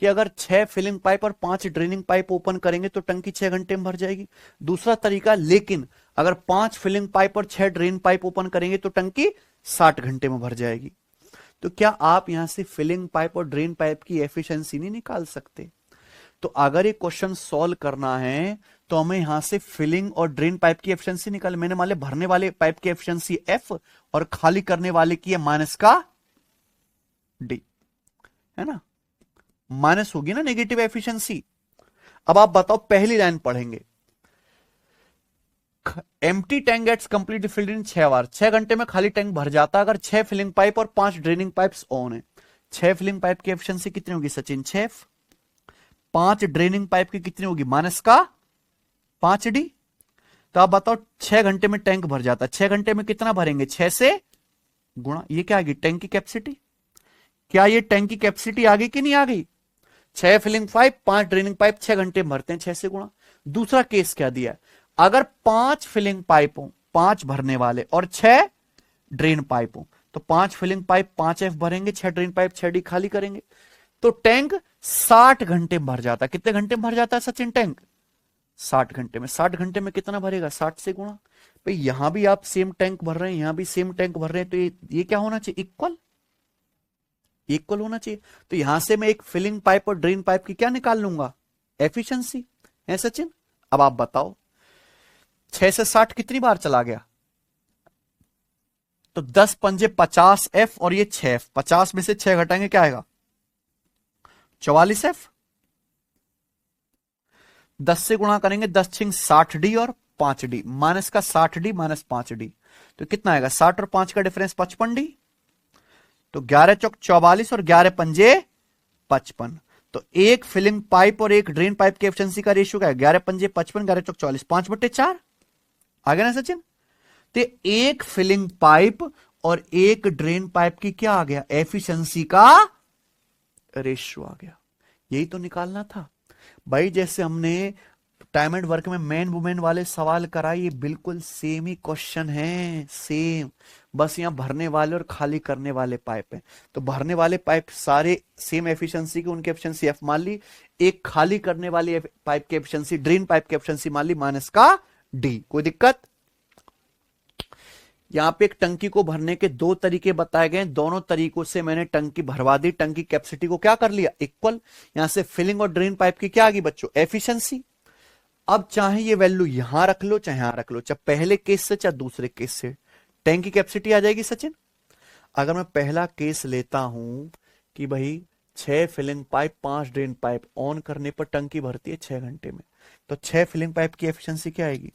कि अगर 6 फिलिंग पाइप और 5 ड्रेनिंग पाइप ओपन करेंगे तो टंकी 6 घंटे में भर जाएगी। दूसरा तरीका, लेकिन अगर 5 फिलिंग पाइप और 6 ड्रेन पाइप ओपन करेंगे तो टंकी 60 घंटे में भर जाएगी। तो क्या आप यहां से फिलिंग पाइप और ड्रेन पाइप की एफिशिएंसी नहीं निकाल सकते? तो अगर ये क्वेश्चन सॉल्व करना है तो हमें यहां से फिलिंग और ड्रेन पाइप की एफिशिएंसी निकाल। मैंने मान लिया भरने वाले पाइप की एफिशिएंसी एफ और खाली करने वाले की है माइनस का डी, है ना, माइनस होगी ना नेगेटिव एफिशिएंसी। अब आप बताओ, पहली लाइन पढ़ेंगे, empty tank gets completely filled in 6 hour, 6 घंटे में खाली टैंक भर जाता अगर 6 फिलिंग पाइप और 5 ड्रेनिंग पाइप्स ऑन है। 6 फिलिंग पाइप की एफिशिएंसी कितनी होगी सचिन? 6। 5 ड्रेनिंग पाइप की कितनी होगी? माइनस का 5 डी। तो आप बताओ 6 घंटे में टैंक भर जाता, 6 घंटे में कितना भरेंगे? 6 से गुणा, ये क्या आ गई? टैंक की कैपेसिटी। क्या ये टैंक की कैपेसिटी आ गई कि नहीं आ गई? 6 फिलिंग पाइप 5 ड्रेनिंग पाइप 6 घंटे में भरते हैं, 6 से गुणा। दूसरा केस क्या दिया? अगर 5 फिलिंग पाइप हो, 5 भरने वाले और 6 ड्रेन पाइप हो, तो 5 फिलिंग पाइप 5 एफ भरेंगे, 6 ड्रेन पाइप 6 डी खाली करेंगे, तो टैंक 60 घंटे में भर जाता। कितने घंटे में भर जाता है सचिन टैंक? 60 घंटे में। 60 घंटे में कितना भरेगा? 60 से गुणा। भाई यहां भी आप सेम टैंक भर रहे हैं, यहां भी सेम टैंक भर रहे हैं, तो ये क्या होना चाहिए? इक्वल होना चाहिए। तो यहां से मैं एक फिलिंग पाइप और ड्रेन पाइप की क्या निकाल लूंगा? एफिशिएंसी, है सचिन? अब आप बताओ 6 से 60 कितनी बार चला गया? तो 10 पंजे 50 एफ और ये 6 एफ, 50 में से 6 घटाएंगे क्या आएगा? 44 एफ। 10 से गुणा करेंगे, 10 छिंग 60 डी और 5 डी, माइनस का 60 डी माइनस 5 डी, तो कितना आएगा? 60 और 5 का डिफरेंस 55 डी। तो 11 चौक 44 और 11 पंजे 55। तो एक फिलिंग पाइप और एक ड्रेन पाइप की एफिशिएंसी का रेशियो क्या है? 11 पंजे 55, 11 चौक 44, 5/4 आ गया ना सचिन? तो एक फिलिंग पाइप और एक ड्रेन पाइप की क्या आ गया? एफिशिएंसी का रेशियो आ गया। यही तो निकालना था भाई। जैसे हमने टाइम एंड वर्क में मैन वुमेन वाले सवाल कराए, ये बिल्कुल सेम ही क्वेश्चन है, सेम, बस यहां भरने वाले और खाली करने वाले पाइप है। तो भरने वाले पाइप सारे सेम एफिशिएंसी के, उनकी एफिशिएंसी एफ मान ली, एक खाली करने वाली पाइप की एफिशिएंसी, ड्रेन पाइप की एफिशिएंसी मान ली माइनस का डी। कोई दिक्कत? यहां पे एक टंकी को भरने के 2 तरीके बताए गए, दोनों तरीकों से मैंने टंकी भरवा दी, टंकी कैपेसिटी को क्या कर लिया? इक्वल। यहां से फिलिंग और ड्रेन पाइप की क्या आ गई बच्चों? एफिशिएंसी। अब चाहे ये वैल्यू यहां रख लो चाहे यहां रख लो, चाहे पहले केस से चाहे दूसरे केस से, टैंक की कैपेसिटी आ जाएगी सचिन। अगर मैं पहला केस लेता हूं कि भाई 6 filling pipe 5 drain pipe on करने पर टंकी भरती है 6 घंटे में। तो 6 फिलिंग पाइप की एफिशिएंसी क्या आएगी?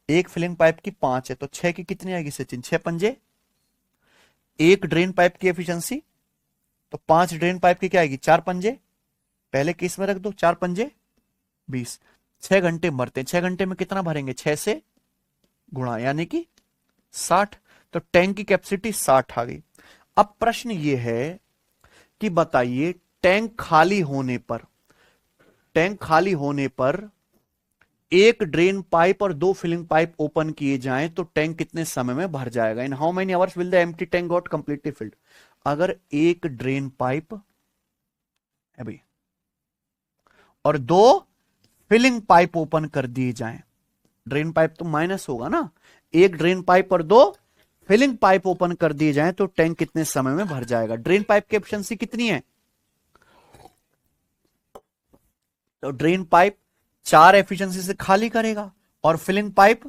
एक फिलिंग पाइप की 5 है तो 6 की कितनी आएगी सचिन? 6 पंजे। एक ड्रेन पाइप की एफिशिएंसी, तो 5 ड्रेन पाइप की क्या आएगी? 4 पंजे। पहले केस में रख दो, 4 पंजे 20। 6 घंटे भरते हैं, 6 घंटे में कितना भरेंगे? 6 से गुणा, यानी कि 60। तो टैंक की कैपेसिटी 60 आ गई। अब प्रश्न यह है कि बताइए टैंक खाली होने पर एक ड्रेन पाइप और 2 फिलिंग पाइप ओपन किए जाएं तो टैंक कितने समय में भर जाएगा? इन how many hours will the empty tank got completely filled? अगर एक ड्रेन पाइप है भाई और 2 फिलिंग पाइप ओपन कर दिए जाएं, ड्रेन पाइप तो माइनस होगा ना, एक ड्रेन पाइप और 2 फिलिंग पाइप ओपन कर दिए जाएं तो टैंक कितने समय में भर जाएगा? ड्रेन पाइप की एफिशिएंसी कितनी है? तो ड्रेन पाइप 4 एफिशिएंसी से खाली करेगा और फिलिंग पाइप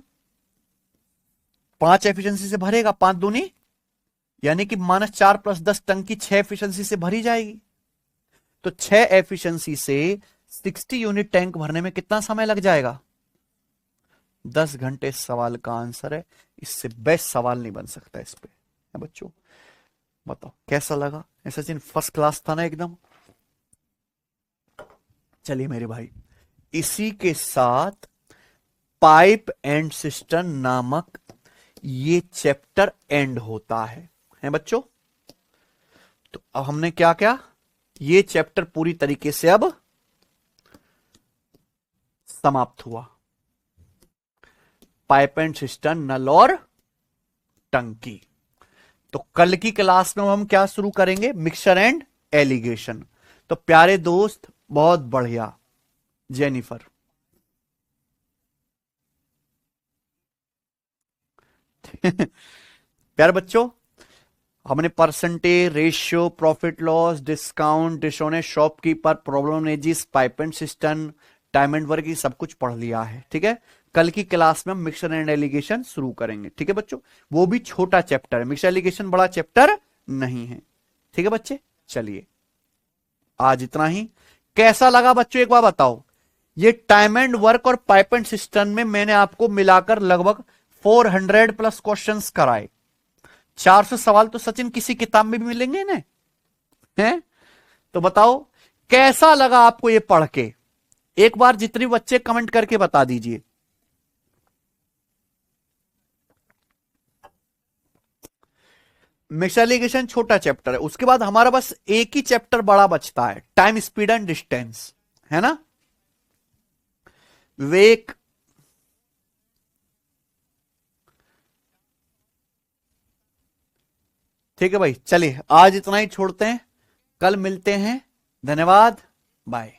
5 एफिशिएंसी से भरेगा, 5 दूनी यानी कि -4 + 10 टंकी 6 एफिशिएंसी से भरी जाएगी। तो 6 एफिशिएंसी से 60 यूनिट टैंक भरने में कितना समय लग जाएगा? 10 घंटे। सवाल का आंसर है। इससे बेस्ट सवाल नहीं बन सकता इस पे। है बच्चों, बताओ कैसा लगा? ऐसा सीन फर्स्ट क्लास था ना एकदम। चलिए मेरे भाई, इसी के साथ पाइप एंड सिस्टम नामक ये चैप्टर एंड होता है बच्चों। तो अब हमने क्या क्या, ये चैप्टर पूरी तरीके से अब समाप्त हुआ। पाइप एंड सिस्टम, नल और टंकी। तो कल की क्लास में हम क्या शुरू करेंगे? Mixture and alligation. तो प्यारे दोस्त, बहुत बढ़िया जेनिफर, प्यारे बच्चों, हमने percentage, ratio, profit loss, discount, dishonest shopkeeper, problem ages, pipe and system, time and work, ये सब कुछ पढ़ लिया है। ठीक है, कल की क्लास में हम मिक्सचर एंड एलिगेशन शुरू करेंगे। ठीक है बच्चों, वो भी छोटा चैप्टर है, मिक्सचर एलिगेशन बड़ा चैप्टर नहीं है। ठीक है बच्चे, चलिए आज इतना ही। कैसा लगा बच्चों एक बार बताओ? ये टाइम एंड वर्क और पाइप एंड सिस्टम में मैंने आपको मिलाकर लगभग 400+ क्वेश्चंस कराए। 400 सवाल तो सचिन किसी किताब में भी मिलेंगे ना? हैं? तो बताओ कैसा लगा आपको ये पढ़ के? एक बार जितने बच्चे कमेंट करके बता दीजिए। मिक्सचर एलिगेशन छोटा चैप्टर है, उसके बाद हमारा बस एक ही चैप्टर बड़ा बचता है, टाइम, स्पीड एंड डिस्टेंस, है ना? विवेक, ठीक है भाई, चलिए आज इतना ही छोड़ते हैं, कल मिलते हैं। धन्यवाद, बाय।